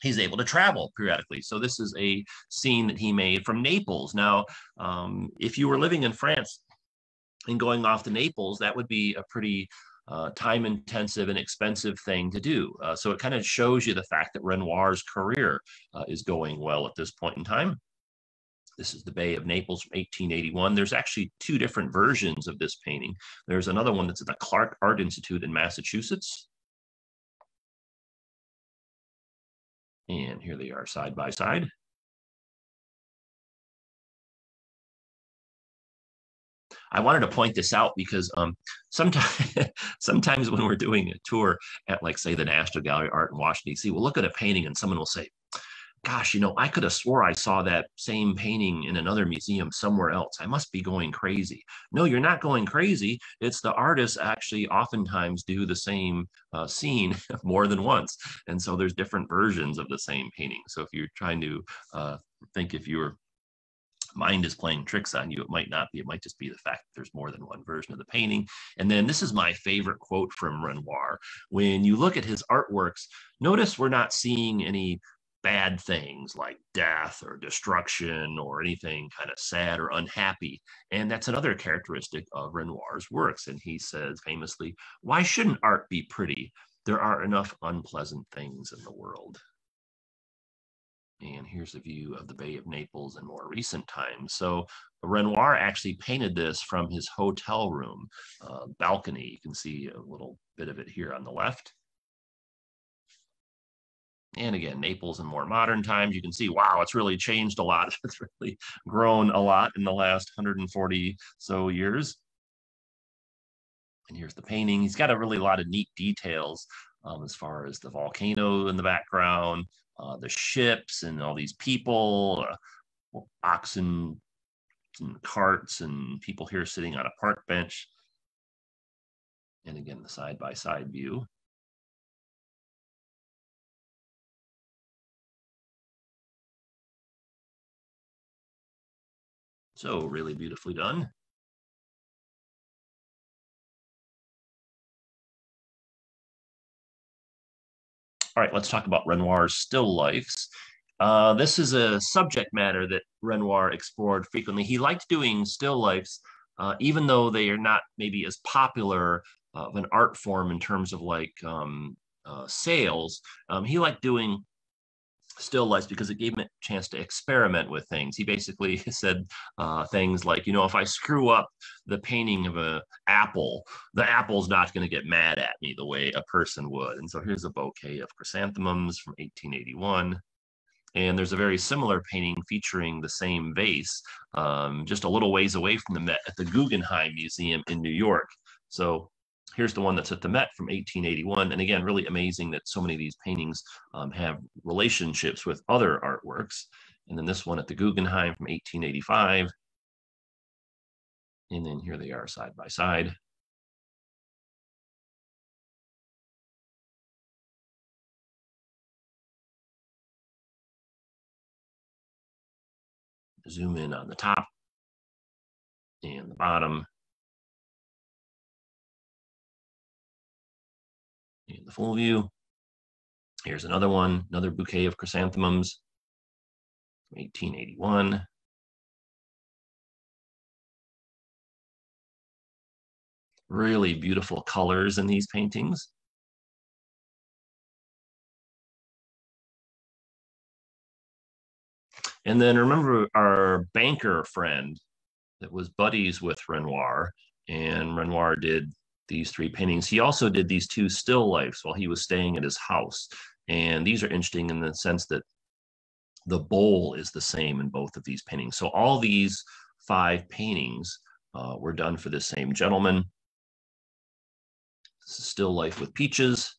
he's able to travel periodically. So this is a scene that he made from Naples. Now, if you were living in France and going off to Naples, that would be a pretty time intensive and expensive thing to do. So it kind of shows you the fact that Renoir's career is going well at this point in time. This is the Bay of Naples from 1881. There's actually two different versions of this painting. There's another one that's at the Clark Art Institute in Massachusetts. And here they are side by side. I wanted to point this out because sometimes when we're doing a tour at, like, say, the National Gallery of Art in Washington, D.C., we'll look at a painting and someone will say, gosh, I could have swore I saw that same painting in another museum somewhere else. I must be going crazy. No, you're not going crazy. It's the artists actually oftentimes do the same scene more than once. And so there's different versions of the same painting. So if you're trying to think if your mind is playing tricks on you, it might not be. It might just be the fact that there's more than one version of the painting. And then this is my favorite quote from Renoir. When you look at his artworks, notice we're not seeing any bad things like death or destruction or anything kind of sad or unhappy. And that's another characteristic of Renoir's works. And he says famously, why shouldn't art be pretty? There are enough unpleasant things in the world. And here's a view of the Bay of Naples in more recent times. So Renoir actually painted this from his hotel room balcony. You can see a little bit of it here on the left. And again, Naples in more modern times, you can see, wow, it's really changed a lot. It's really grown a lot in the last 140 so years. And here's the painting. He's got a really lot of neat details as far as the volcano in the background, the ships and all these people, oxen and carts and people here sitting on a park bench. And again, the side-by-side view. So really beautifully done. All right, let's talk about Renoir's still lifes. This is a subject matter that Renoir explored frequently. He liked doing still lifes, even though they are not maybe as popular of an art form in terms of like sales. He liked doing still lifes because it gave him a chance to experiment with things. He basically said things like, if I screw up the painting of an apple, the apple's not going to get mad at me the way a person would. And so here's a bouquet of chrysanthemums from 1881. And there's a very similar painting featuring the same vase, just a little ways away from the Met at the Guggenheim Museum in New York. So here's the one that's at the Met from 1881. And again, really amazing that so many of these paintings have relationships with other artworks. And then this one at the Guggenheim from 1885. And then here they are side by side. Zoom in on the top and the bottom. And the full view. Here's another one, another bouquet of chrysanthemums from 1881. Really beautiful colors in these paintings. And then remember our banker friend that was buddies with Renoir, and Renoir did these three paintings. He also did these two still lifes while he was staying at his house. And these are interesting in the sense that the bowl is the same in both of these paintings. So all these 5 paintings were done for the same gentleman. This is still life with peaches.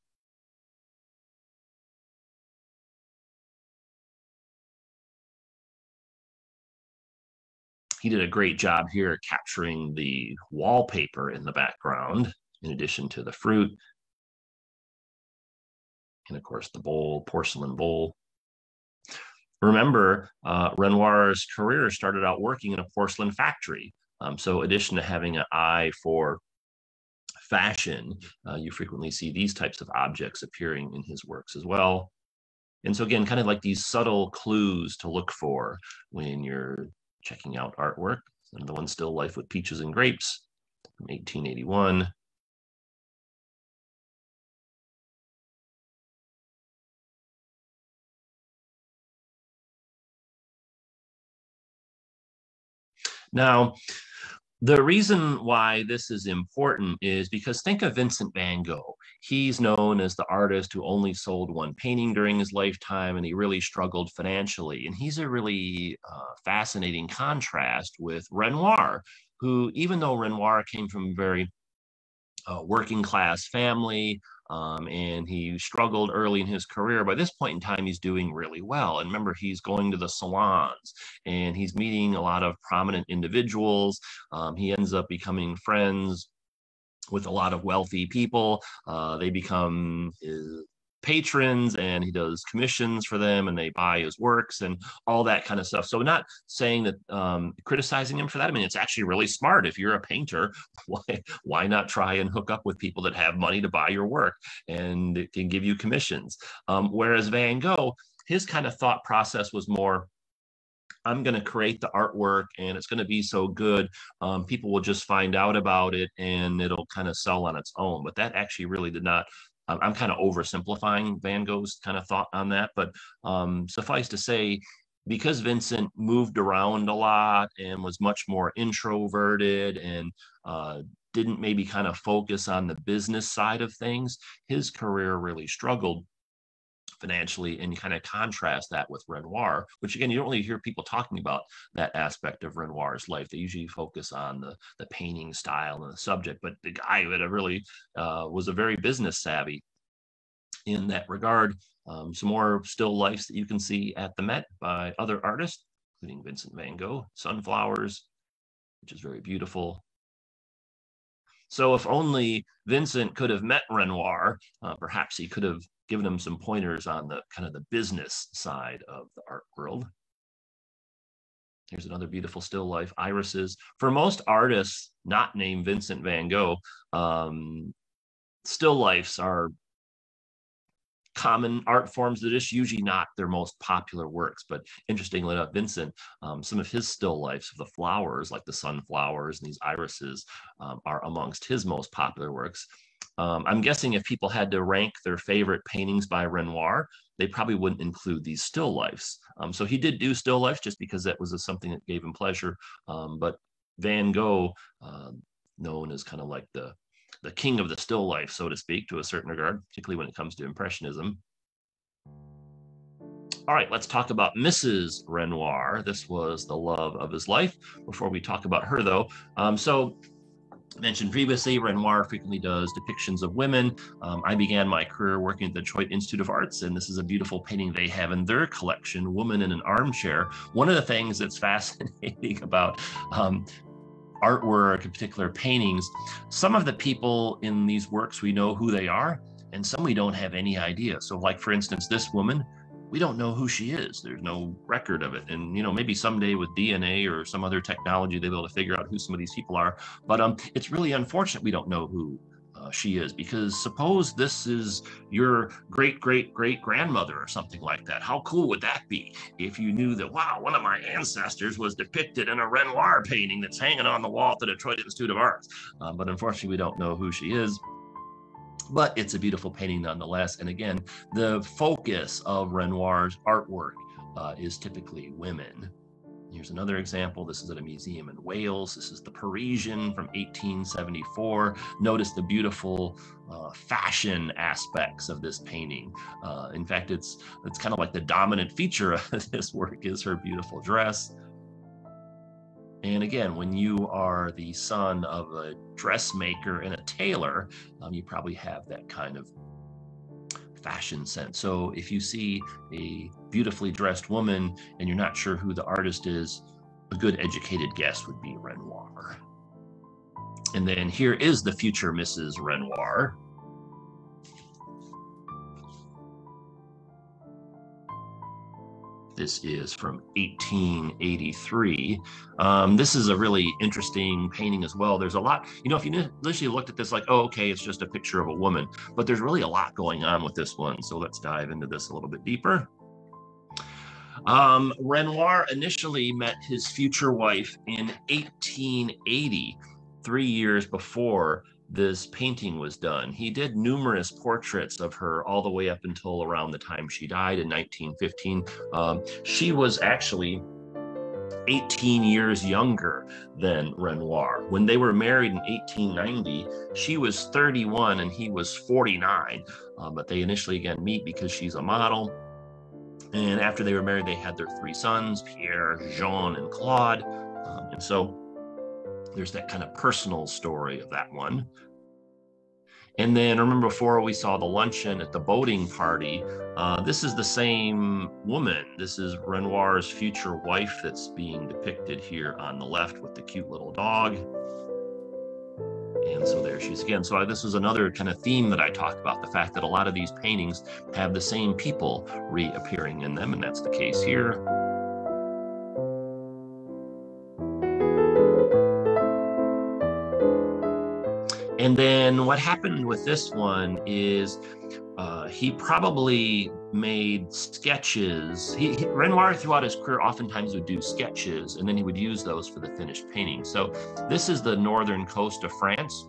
He did a great job here capturing the wallpaper in the background, in addition to the fruit. And of course, the bowl, porcelain bowl. Remember, Renoir's career started out working in a porcelain factory. So in addition to having an eye for fashion, you frequently see these types of objects appearing in his works as well. And so again, kind of like these subtle clues to look for when you're checking out artwork. Another one, Still Life with Peaches and Grapes from 1881. Now, the reason why this is important is because think of Vincent van Gogh. He's known as the artist who only sold one painting during his lifetime, and he really struggled financially. And he's a really fascinating contrast with Renoir, who, even though Renoir came from a very working class family, and he struggled early in his career. By this point in time, he's doing really well. And remember, he's going to the salons and he's meeting a lot of prominent individuals. He ends up becoming friends with a lot of wealthy people. They become his patrons, and he does commissions for them, and they buy his works and all that kind of stuff. So not saying that, criticizing him for that. I mean, it's actually really smart. If you're a painter, why not try and hook up with people that have money to buy your work and it can give you commissions? Whereas Van Gogh, his kind of thought process was more, I'm going to create the artwork and it's going to be so good. People will just find out about it and it'll kind of sell on its own. But that actually really did not. I'm kind of oversimplifying Van Gogh's kind of thought on that. But suffice to say, because Vincent moved around a lot and was much more introverted and didn't maybe kind of focus on the business side of things, his career really struggled financially. And you kind of contrast that with Renoir, which again, you don't really hear people talking about that aspect of Renoir's life. They usually focus on the painting style and the subject, but the guy that really was a very business savvy in that regard. Some more still lifes that you can see at the Met by other artists, including Vincent van Gogh, Sunflowers, which is very beautiful. So if only Vincent could have met Renoir, perhaps he could have given him some pointers on the kind of the business side of the art world. Here's another beautiful still life, irises. For most artists not named Vincent van Gogh, still lifes are common art forms that is usually not their most popular works. But interestingly enough, Vincent, some of his still lifes of the flowers, like the sunflowers and these irises, are amongst his most popular works. I'm guessing if people had to rank their favorite paintings by Renoir, they probably wouldn't include these still lifes. So he did do still lifes just because that was something that gave him pleasure. But Van Gogh, known as kind of like the king of the still life, so to speak, to a certain regard, particularly when it comes to Impressionism. All right, let's talk about Mrs. Renoir. This was the love of his life. Before we talk about her, though, so mentioned previously, Renoir frequently does depictions of women. I began my career working at the Detroit Institute of Arts, and this is a beautiful painting they have in their collection, Woman in an Armchair. One of the things that's fascinating about artwork, in particular paintings, some of the people in these works, we know who they are, and some we don't have any idea. So like, for instance, this woman, we don't know who she is. There's no record of it. And, you know, maybe someday with DNA or some other technology, they'll be able to figure out who some of these people are. But it's really unfortunate we don't know who she is, because suppose this is your great-great-great-grandmother or something like that. How cool would that be if you knew that, wow, one of my ancestors was depicted in a Renoir painting that's hanging on the wall at the Detroit Institute of Arts? But unfortunately, we don't know who she is. But it's a beautiful painting nonetheless. And again, the focus of Renoir's artwork is typically women. Here's another example. This is at a museum in Wales. This is the Parisian from 1874. Notice the beautiful fashion aspects of this painting. In fact, it's kind of like the dominant feature of this work is her beautiful dress. And again, when you are the son of a dressmaker and a tailor, you probably have that kind of fashion sense. So if you see a beautifully dressed woman and you're not sure who the artist is, a good educated guess would be Renoir. And then here is the future Mrs. Renoir. This is from 1883. This is a really interesting painting as well. There's a lot, you know, if you initially looked at this like, oh, okay, it's just a picture of a woman, but there's really a lot going on with this one. So let's dive into this a little bit deeper. Renoir initially met his future wife in 1880, 3 years before this painting was done. He did numerous portraits of her all the way up until around the time she died in 1915. She was actually 18 years younger than Renoir. When they were married in 1890, she was 31 and he was 49. But they initially again meet because she's a model. And after they were married, they had their 3 sons, Pierre, Jean, and Claude. And so there's that kind of personal story of that one. And then remember before we saw the luncheon at the boating party, this is the same woman. This is Renoir's future wife that's being depicted here on the left with the cute little dog. And so there she is again. So this is another kind of theme that I talked about, the fact that a lot of these paintings have the same people reappearing in them, and that's the case here. And then what happened with this one is he probably made sketches. Renoir throughout his career oftentimes would do sketches and then he would use those for the finished painting. So this is the northern coast of France.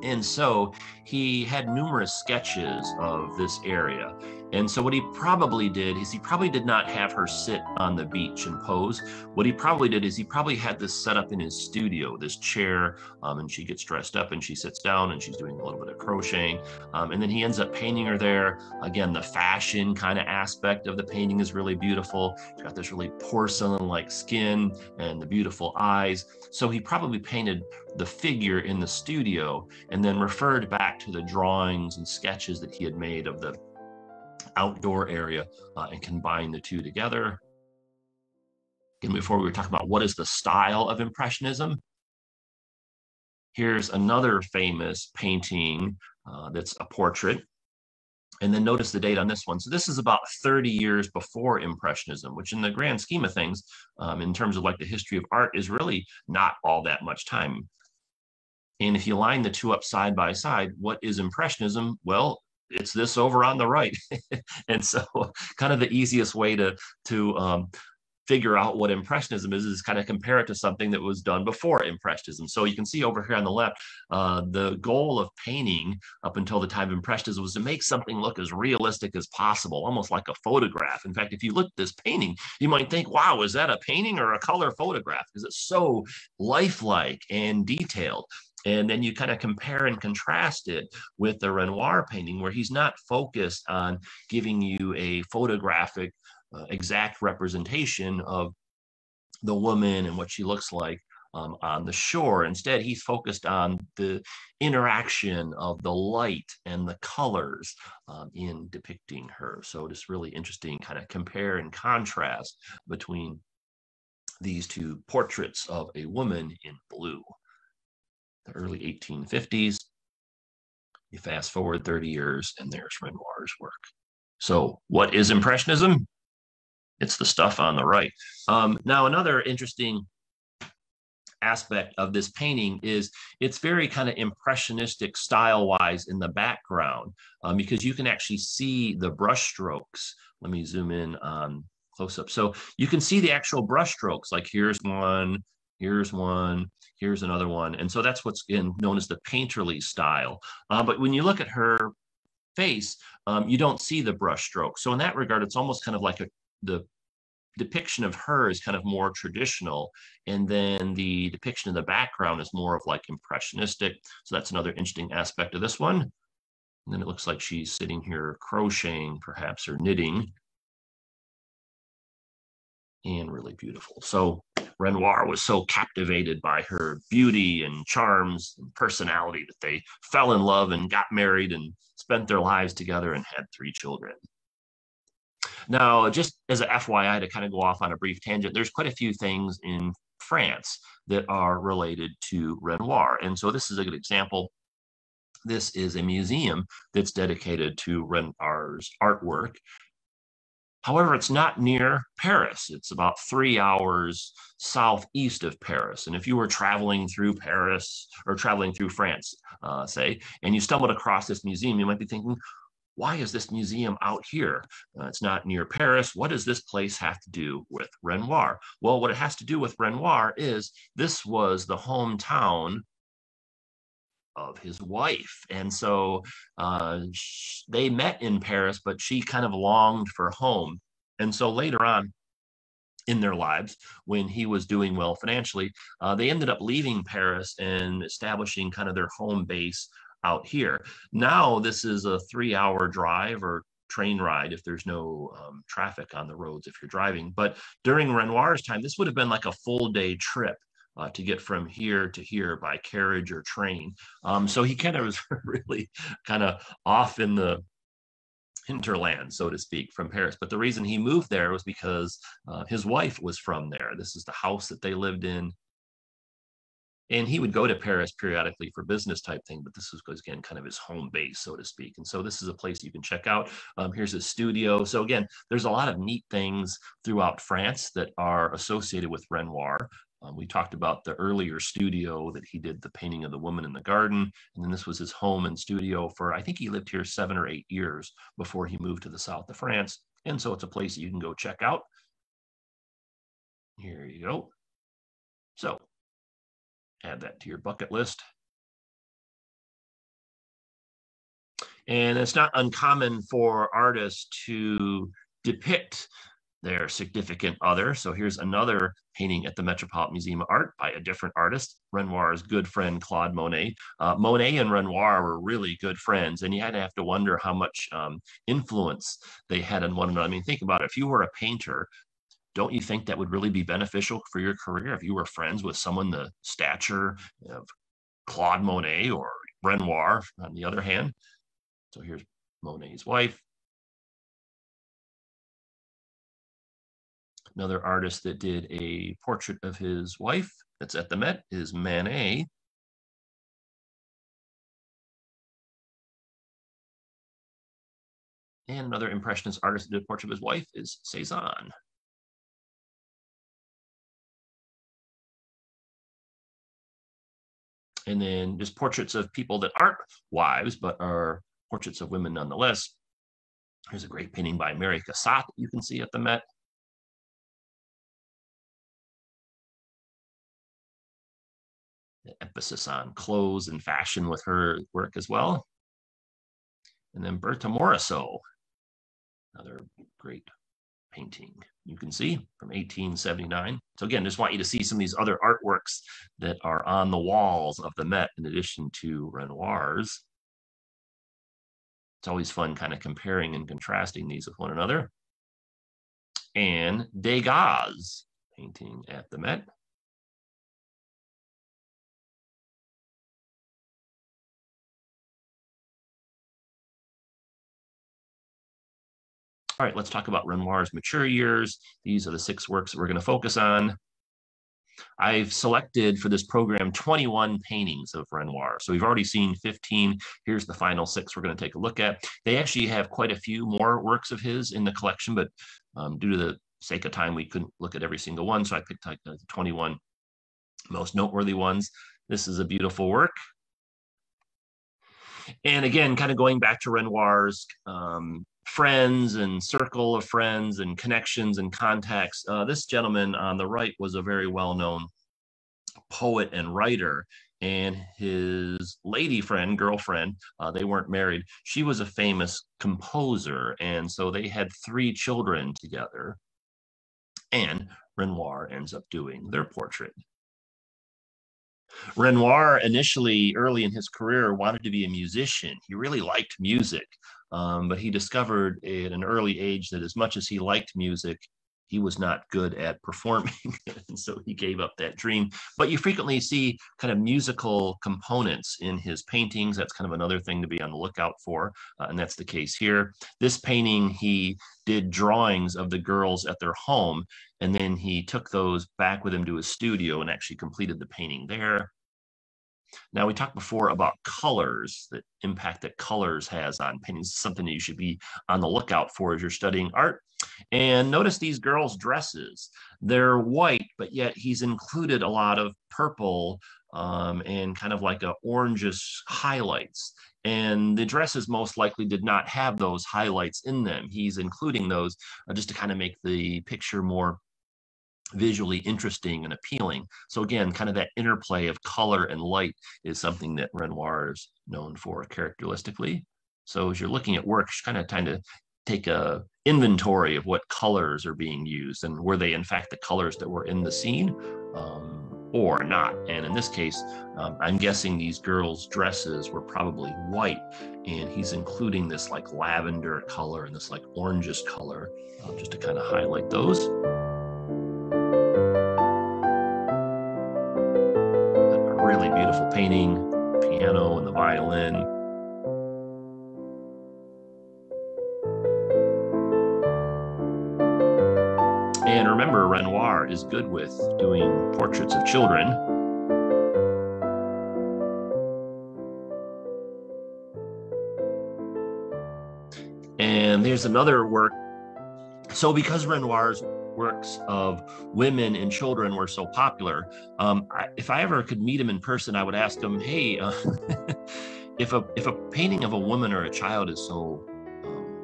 And so he had numerous sketches of this area. And so what he probably did is he probably did not have her sit on the beach and pose. What he probably did is he probably had this set up in his studio, this chair, and she gets dressed up and she sits down and she's doing a little bit of crocheting. And then he ends up painting her there. Again, the fashion kind of aspect of the painting is really beautiful. She's got this really porcelain-like skin and the beautiful eyes. So he probably painted the figure in the studio and then referred back to the drawings and sketches that he had made of the outdoor area and combine the two together. Again, before we were talking about what is the style of Impressionism, here's another famous painting that's a portrait. And then notice the date on this one. So this is about 30 years before Impressionism, which in the grand scheme of things, in terms of like the history of art, is really not all that much time. And if you line the two up side by side, what is Impressionism? Well, it's this over on the right. And so kind of the easiest way to figure out what Impressionism is kind of compare it to something that was done before Impressionism. So you can see over here on the left, the goal of painting up until the time of Impressionism was to make something look as realistic as possible, almost like a photograph. In fact, if you look at this painting, you might think, wow, is that a painting or a color photograph? Because it's so lifelike and detailed. And then you kind of compare and contrast it with the Renoir painting, where he's not focused on giving you a photographic exact representation of the woman and what she looks like on the shore. Instead, he's focused on the interaction of the light and the colors in depicting her. So just really interesting kind of compare and contrast between these two portraits of a woman in blue. The early 1850s. You fast forward 30 years and there's Renoir's work. So what is Impressionism? It's the stuff on the right. Now, another interesting aspect of this painting is it's very kind of impressionistic style-wise in the background, because you can actually see the brush strokes. Let me zoom in on close up. So you can see the actual brush strokes, like here's one, here's one, here's another one. And so that's what's known as the painterly style. But when you look at her face, you don't see the brush stroke. So in that regard, it's almost kind of like the depiction of her is kind of more traditional, and then the depiction in the background is more of like impressionistic. So that's another interesting aspect of this one. And then it looks like she's sitting here crocheting, perhaps, or knitting. And really beautiful. So Renoir was so captivated by her beauty and charms and personality that they fell in love and got married and spent their lives together and had 3 children. Now, just as a FYI, to kind of go off on a brief tangent, there's quite a few things in France that are related to Renoir. And so this is a good example. This is a museum that's dedicated to Renoir's artwork. However, it's not near Paris. It's about 3 hours southeast of Paris. And if you were traveling through Paris or traveling through France, say, and you stumbled across this museum, you might be thinking, why is this museum out here? It's not near Paris. What does this place have to do with Renoir? Well, what it has to do with Renoir is this was the hometown of his wife. And so they met in Paris, but she kind of longed for home. And so later on in their lives, when he was doing well financially, they ended up leaving Paris and establishing kind of their home base out here. Now, this is a 3-hour drive or train ride if there's no traffic on the roads if you're driving. But during Renoir's time, this would have been like a full day trip to get from here to here by carriage or train. So he kind of was really kind of off in the hinterland, so to speak, from Paris. But the reason he moved there was because his wife was from there. This is the house that they lived in. And he would go to Paris periodically for business type thing, but this was, again, kind of his home base, so to speak. And so this is a place you can check out. Here's his studio. So again, there's a lot of neat things throughout France that are associated with Renoir. We talked about the earlier studio that he did the painting of the woman in the garden. And then this was his home and studio for, I think he lived here 7 or 8 years before he moved to the south of France. And so it's a place that you can go check out. Here you go. So add that to your bucket list. And it's not uncommon for artists to depict their significant other. So here's another painting at the Metropolitan Museum of Art by a different artist, Renoir's good friend, Claude Monet. Monet and Renoir were really good friends, and you had to have to wonder how much influence they had on one another. I mean, think about it. If you were a painter, don't you think that would really be beneficial for your career if you were friends with someone the stature of Claude Monet or Renoir, on the other hand? So here's Monet's wife. Another artist that did a portrait of his wife that's at the Met is Manet. And another Impressionist artist that did a portrait of his wife is Cézanne. And then just portraits of people that aren't wives, but are portraits of women nonetheless. Here's a great painting by Mary Cassatt you can see at the Met. The emphasis on clothes and fashion with her work as well. And then Berta Morisot, another great painting you can see from 1879. So again, just want you to see some of these other artworks that are on the walls of the Met in addition to Renoir's. It's always fun kind of comparing and contrasting these with one another. And Degas painting at the Met. All right, let's talk about Renoir's mature years. These are the 6 works that we're going to focus on. I've selected for this program 21 paintings of Renoir. So we've already seen 15. Here's the final 6 we're going to take a look at. They actually have quite a few more works of his in the collection, but due to the sake of time, we couldn't look at every single one. So I picked like the 21 most noteworthy ones. This is a beautiful work. And again, kind of going back to Renoir's friends and circle of friends and connections and contacts. This gentleman on the right was a very well-known poet and writer, and his lady friend, girlfriend, they weren't married. She was a famous composer, and so they had 3 children together. and Renoir ends up doing their portrait. Renoir initially, early in his career, wanted to be a musician. He really liked music, but he discovered at an early age that as much as he liked music, he was not good at performing. And so he gave up that dream. But you frequently see kind of musical components in his paintings. That's kind of another thing to be on the lookout for. And that's the case here. This painting, he did drawings of the girls at their home, and then he took those back with him to his studio and actually completed the painting there. Now, we talked before about colors, the impact that colors has on paintings, something that you should be on the lookout for as you're studying art. And notice these girls' dresses. They're white, but yet he's included a lot of purple and kind of like a orangish highlights. And the dresses most likely did not have those highlights in them. He's including those just to kind of make the picture more visually interesting and appealing. So again, kind of that interplay of color and light is something that Renoir is known for characteristically. So as you're looking at work, kind of trying to take a inventory of what colors are being used and were they in fact the colors that were in the scene or not. And in this case, I'm guessing these girls' dresses were probably white, and he's including this like lavender color and this like orangish color just to kind of highlight those. Really beautiful painting, piano and the violin. And remember, Renoir is good with doing portraits of children. And there's another work. So because Renoir's works of women and children were so popular, if I ever could meet him in person, I would ask him, hey, if a painting of a woman or a child is so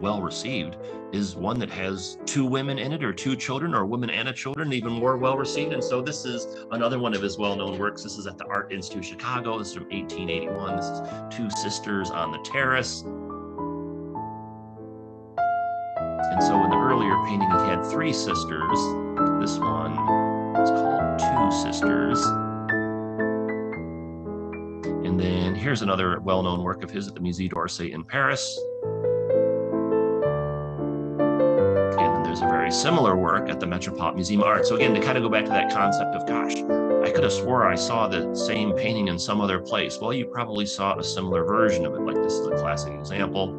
well received, is one that has two women in it or two children or a woman and a children even more well received? And so this is another one of his well-known works. This is at the Art Institute of Chicago. This is from 1881. This is Two Sisters on the Terrace. And so in the earlier painting, he had three sisters. This one is called Two Sisters. And then here's another well-known work of his at the Musée d'Orsay in Paris. And then there's a very similar work at the Metropolitan Museum of Art. So again, to kind of go back to that concept of, gosh, I could have swore I saw the same painting in some other place. Well, you probably saw a similar version of it. Like this is a classic example.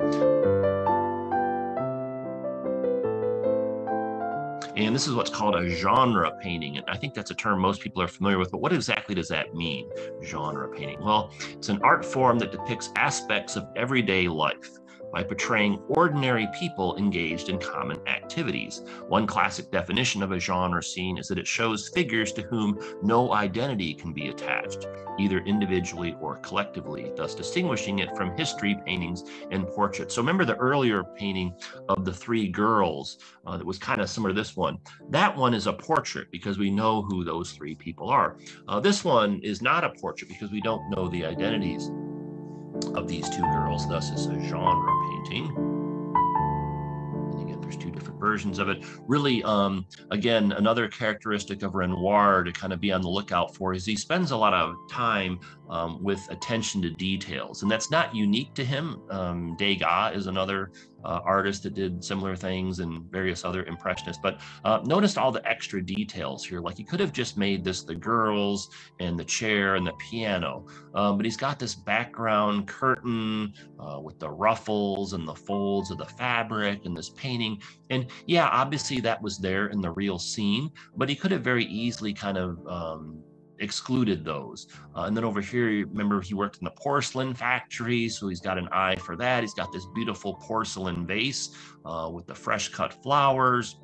And this is what's called a genre painting. And I think that's a term most people are familiar with, but what exactly does that mean, genre painting? Well, it's an art form that depicts aspects of everyday life by portraying ordinary people engaged in common activities. One classic definition of a genre scene is that it shows figures to whom no identity can be attached, either individually or collectively, thus distinguishing it from history paintings and portraits. So remember the earlier painting of the three girls that was kind of similar to this one. That one is a portrait because we know who those three people are. This one is not a portrait because we don't know the identities of these two girls, thus it's a genre painting. And again, there's two different versions of it. Really, again, another characteristic of Renoir to kind of be on the lookout for is he spends a lot of time with attention to details, and that's not unique to him. Degas is another artist that did similar things and various other impressionists, but notice all the extra details here. Like he could have just made this the girls and the chair and the piano, but he's got this background curtain with the ruffles and the folds of the fabric and this painting. And yeah, obviously that was there in the real scene, but he could have very easily kind of excluded those. And then over here, remember he worked in the porcelain factory, so he's got an eye for that. He's got this beautiful porcelain vase with the fresh cut flowers.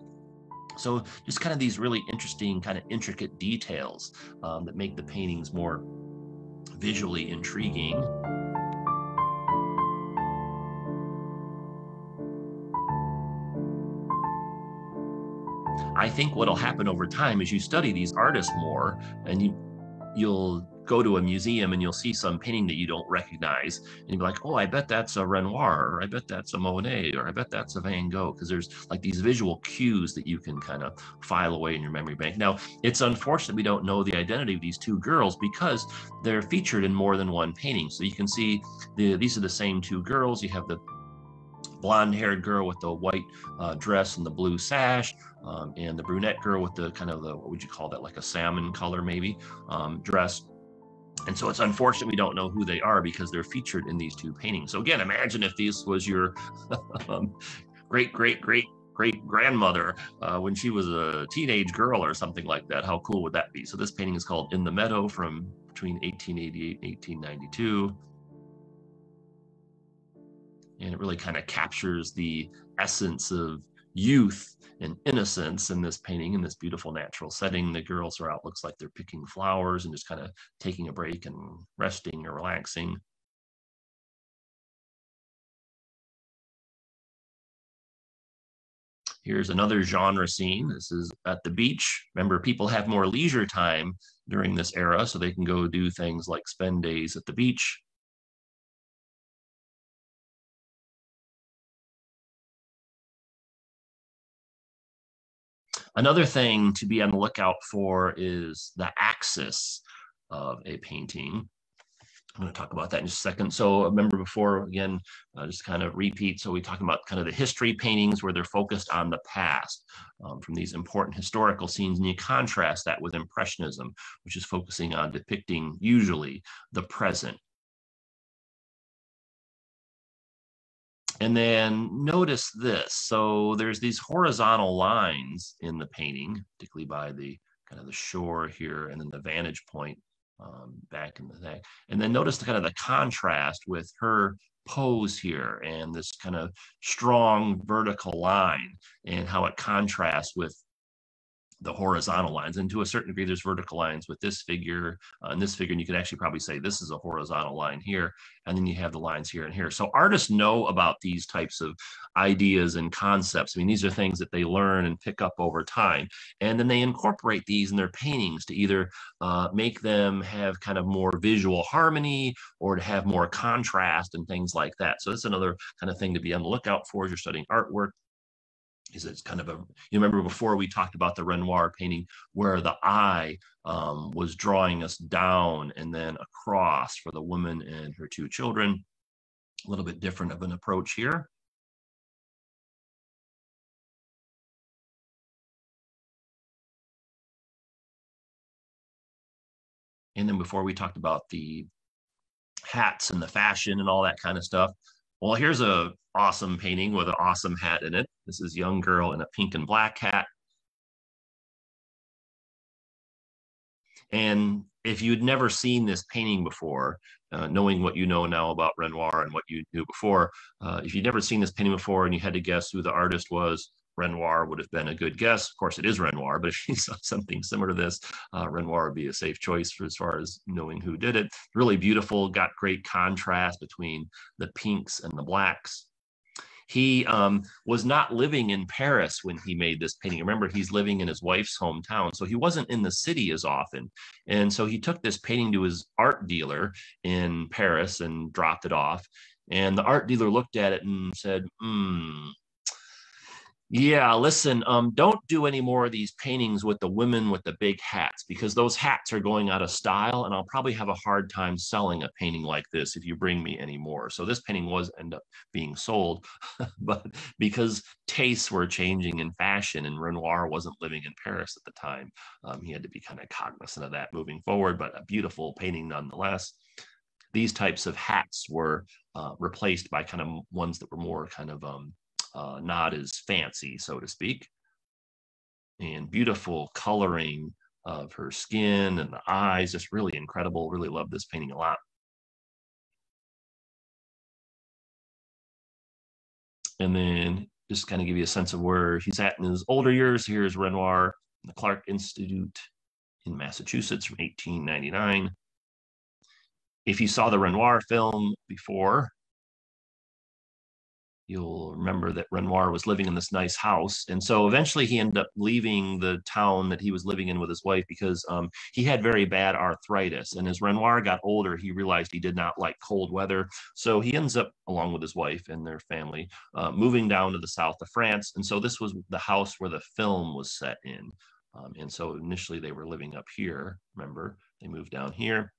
So just kind of these really interesting, kind of intricate details that make the paintings more visually intriguing. I think what'll happen over time is you study these artists more and you'll go to a museum and you'll see some painting that you don't recognize, and you'll be like, oh, I bet that's a Renoir, or I bet that's a Monet, or I bet that's a Van Gogh, because there's like these visual cues that you can kind of file away in your memory bank. Now, it's unfortunate we don't know the identity of these two girls because they're featured in more than one painting. So you can see these are the same two girls. You have the blonde-haired girl with the white dress and the blue sash, and the brunette girl with the kind of the, what would you call that, like a salmon color maybe, dress. And so it's unfortunate we don't know who they are because they're featured in these two paintings. So again, imagine if this was your great grandmother when she was a teenage girl or something like that. How cool would that be? So this painting is called In the Meadow from between 1888 and 1892. And it really kind of captures the essence of youth and innocence in this painting, in this beautiful natural setting. The girls are out, looks like they're picking flowers and just kind of taking a break and resting or relaxing. Here's another genre scene. This is at the beach. Remember, people have more leisure time during this era, so they can go do things like spend days at the beach. Another thing to be on the lookout for is the axis of a painting. I'm going to talk about that in just a second. So remember before, again, just kind of repeat. So we talk about kind of the history paintings where they're focused on the past from these important historical scenes. And you contrast that with Impressionism, which is focusing on depicting usually the present. And then notice this. So there's these horizontal lines in the painting, particularly by the kind of the shore here and then the vantage point back in the neck. And then notice the kind of the contrast with her pose here and this kind of strong vertical line and how it contrasts with the horizontal lines. And to a certain degree, there's vertical lines with this figure and this figure. And you can actually probably say this is a horizontal line here. And then you have the lines here and here. So artists know about these types of ideas and concepts. I mean, these are things that they learn and pick up over time. And then they incorporate these in their paintings to either make them have kind of more visual harmony or to have more contrast and things like that. So that's another kind of thing to be on the lookout for as you're studying artwork. Is it's kind of a, you remember before we talked about the Renoir painting where the eye was drawing us down and then across for the woman and her two children. A little bit different of an approach here. And then before we talked about the hats and the fashion and all that kind of stuff. Well, here's a awesome painting with an awesome hat in it. This is a young girl in a pink and black hat. And if you'd never seen this painting before, knowing what you know now about Renoir and what you knew before, if you'd never seen this painting before and you had to guess who the artist was, Renoir would have been a good guess. Of course, it is Renoir, but if you saw something similar to this, Renoir would be a safe choice for as far as knowing who did it. Really beautiful, got great contrast between the pinks and the blacks. He was not living in Paris when he made this painting. Remember, he's living in his wife's hometown, so he wasn't in the city as often. And so he took this painting to his art dealer in Paris and dropped it off. And the art dealer looked at it and said, yeah, listen, don't do any more of these paintings with the women with the big hats because those hats are going out of style and I'll probably have a hard time selling a painting like this if you bring me any more. So this painting was end up being sold, but because tastes were changing in fashion and Renoir wasn't living in Paris at the time, he had to be kind of cognizant of that moving forward, but a beautiful painting nonetheless. These types of hats were replaced by kind of ones that were more kind of not as fancy, so to speak. And beautiful coloring of her skin and the eyes, just really incredible. Really love this painting a lot. And then just kind of give you a sense of where he's at in his older years. Here's Renoir, the Clark Institute in Massachusetts from 1899. If you saw the Renoir film before, you'll remember that Renoir was living in this nice house. And so eventually he ended up leaving the town that he was living in with his wife because he had very bad arthritis. And as Renoir got older, he realized he did not like cold weather. So he ends up, along with his wife and their family, moving down to the south of France. And so this was the house where the film was set in. And so initially they were living up here. Remember, they moved down here.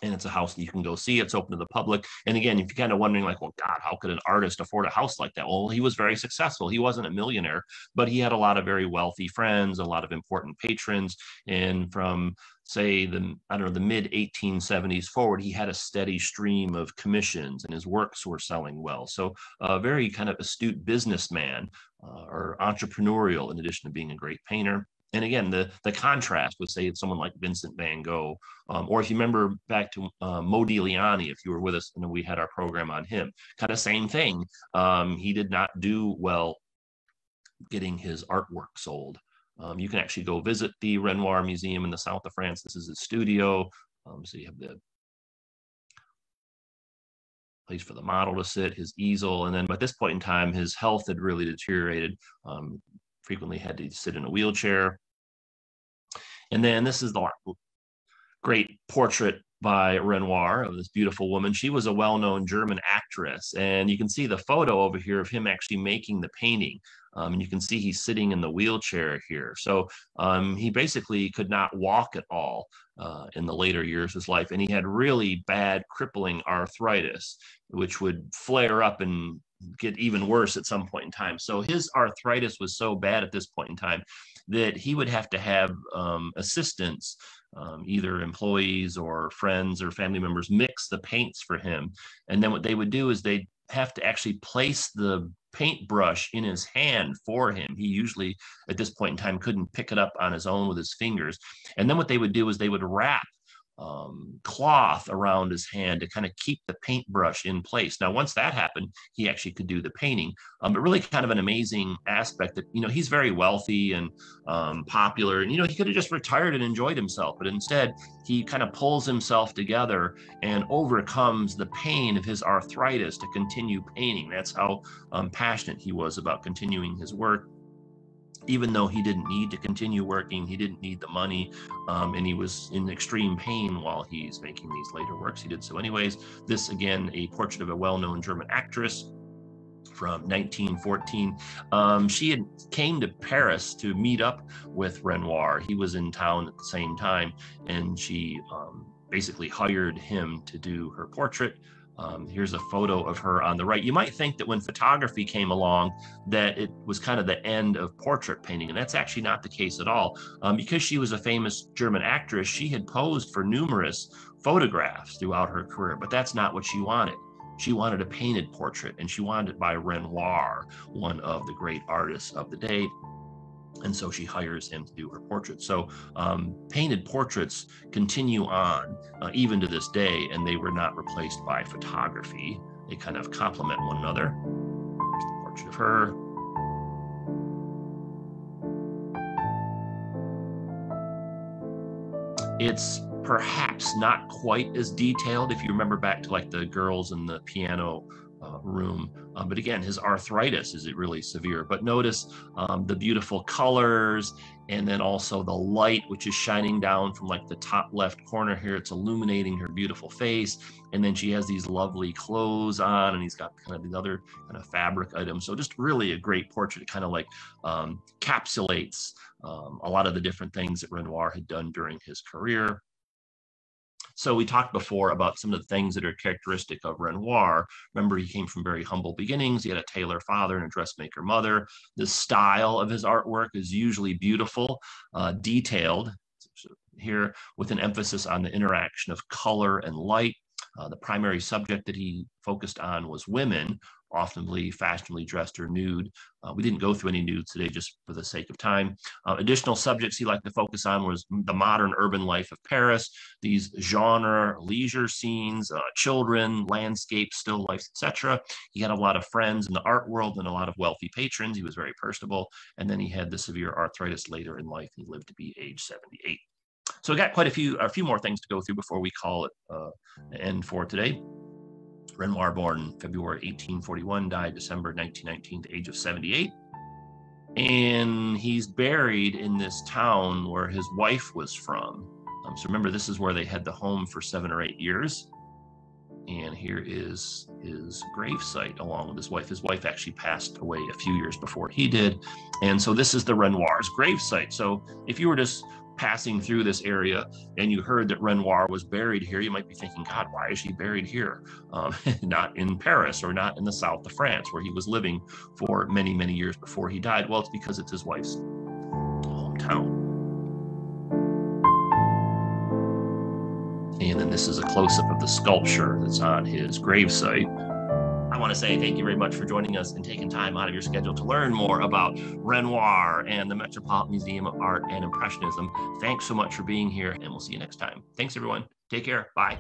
And it's a house that you can go see. It's open to the public. And again, if you're kind of wondering, like, well, God, how could an artist afford a house like that? Well, he was very successful. He wasn't a millionaire, but he had a lot of very wealthy friends, a lot of important patrons. And from, say, the mid 1870s forward, he had a steady stream of commissions, and his works were selling well. So a very kind of astute businessman or entrepreneurial, in addition to being a great painter. And again, the contrast with, say, someone like Vincent van Gogh, or if you remember back to Modigliani, if you were with us, and we had our program on him, kind of same thing. He did not do well getting his artwork sold. You can actually go visit the Renoir Museum in the south of France. This is his studio. So you have the place for the model to sit, his easel. And then by this point in time, his health had really deteriorated. Frequently had to sit in a wheelchair. And then this is the great portrait by Renoir of this beautiful woman. She was a well-known German actress. And you can see the photo over here of him actually making the painting. And you can see he's sitting in the wheelchair here. So he basically could not walk at all in the later years of his life. And he had really bad crippling arthritis, which would flare up and get even worse at some point in time. So his arthritis was so bad at this point in time that he would have to have assistants, either employees or friends or family members, mix the paints for him. And then what they would do is they'd have to actually place the paintbrush in his hand for him. He usually, at this point in time, couldn't pick it up on his own with his fingers. And then what they would do is they would wrap cloth around his hand to kind of keep the paintbrush in place. Now, once that happened, he actually could do the painting. But really kind of an amazing aspect that, he's very wealthy and popular. And, he could have just retired and enjoyed himself. But instead, he kind of pulls himself together and overcomes the pain of his arthritis to continue painting. That's how passionate he was about continuing his work. Even though he didn't need to continue working, he didn't need the money, and he was in extreme pain while he's making these later works. He did so anyways. This, again, a portrait of a well-known German actress from 1914. She had came to Paris to meet up with Renoir. He was in town at the same time, and she basically hired him to do her portrait. Here's a photo of her on the right. You might think that when photography came along that it was kind of the end of portrait painting, and that's actually not the case at all. Because she was a famous German actress, she had posed for numerous photographs throughout her career, but that's not what she wanted. She wanted a painted portrait, and she wanted it by Renoir, one of the great artists of the day. And so she hires him to do her portrait. So painted portraits continue on even to this day, and they were not replaced by photography. They kind of complement one another. Here's the portrait of her. It's perhaps not quite as detailed if you remember back to like the girls in the piano room. But again, his arthritis is really severe. But notice the beautiful colors, and then also the light, which is shining down from like the top left corner here. It's illuminating her beautiful face. And then she has these lovely clothes on, and he's got kind of these other kind of fabric items. So just really a great portrait. It kind of like encapsulates a lot of the different things that Renoir had done during his career. So we talked before about some of the things that are characteristic of Renoir. Remember, he came from very humble beginnings. He had a tailor father and a dressmaker mother. The style of his artwork is usually beautiful, detailed here, with an emphasis on the interaction of color and light. The primary subject that he focused on was women, often fashionably dressed or nude. We didn't go through any nudes today just for the sake of time. Additional subjects he liked to focus on was the modern urban life of Paris, these genre leisure scenes, children, landscapes, still lifes, etc. He had a lot of friends in the art world and a lot of wealthy patrons. He was very personable. And then he had the severe arthritis later in life. He lived to be age 78. So we got quite a few more things to go through before we call it an end for today. Renoir, born February 1841, died December 1919, at the age of 78. And he's buried in this town where his wife was from. So remember, this is where they had the home for 7 or 8 years. And here is his grave site along with his wife. His wife actually passed away a few years before he did. And so this is the Renoir's grave site. So if you were just passing through this area and you heard that Renoir was buried here, you might be thinking, God, why is he buried here? Not in Paris or not in the south of France, where he was living for many, many years before he died. Well, it's because it's his wife's hometown. And then this is a close-up of the sculpture that's on his gravesite. I want to say thank you very much for joining us and taking time out of your schedule to learn more about Renoir and the Metropolitan Museum of Art and Impressionism. Thanks so much for being here, and we'll see you next time. Thanks, everyone. Take care. Bye.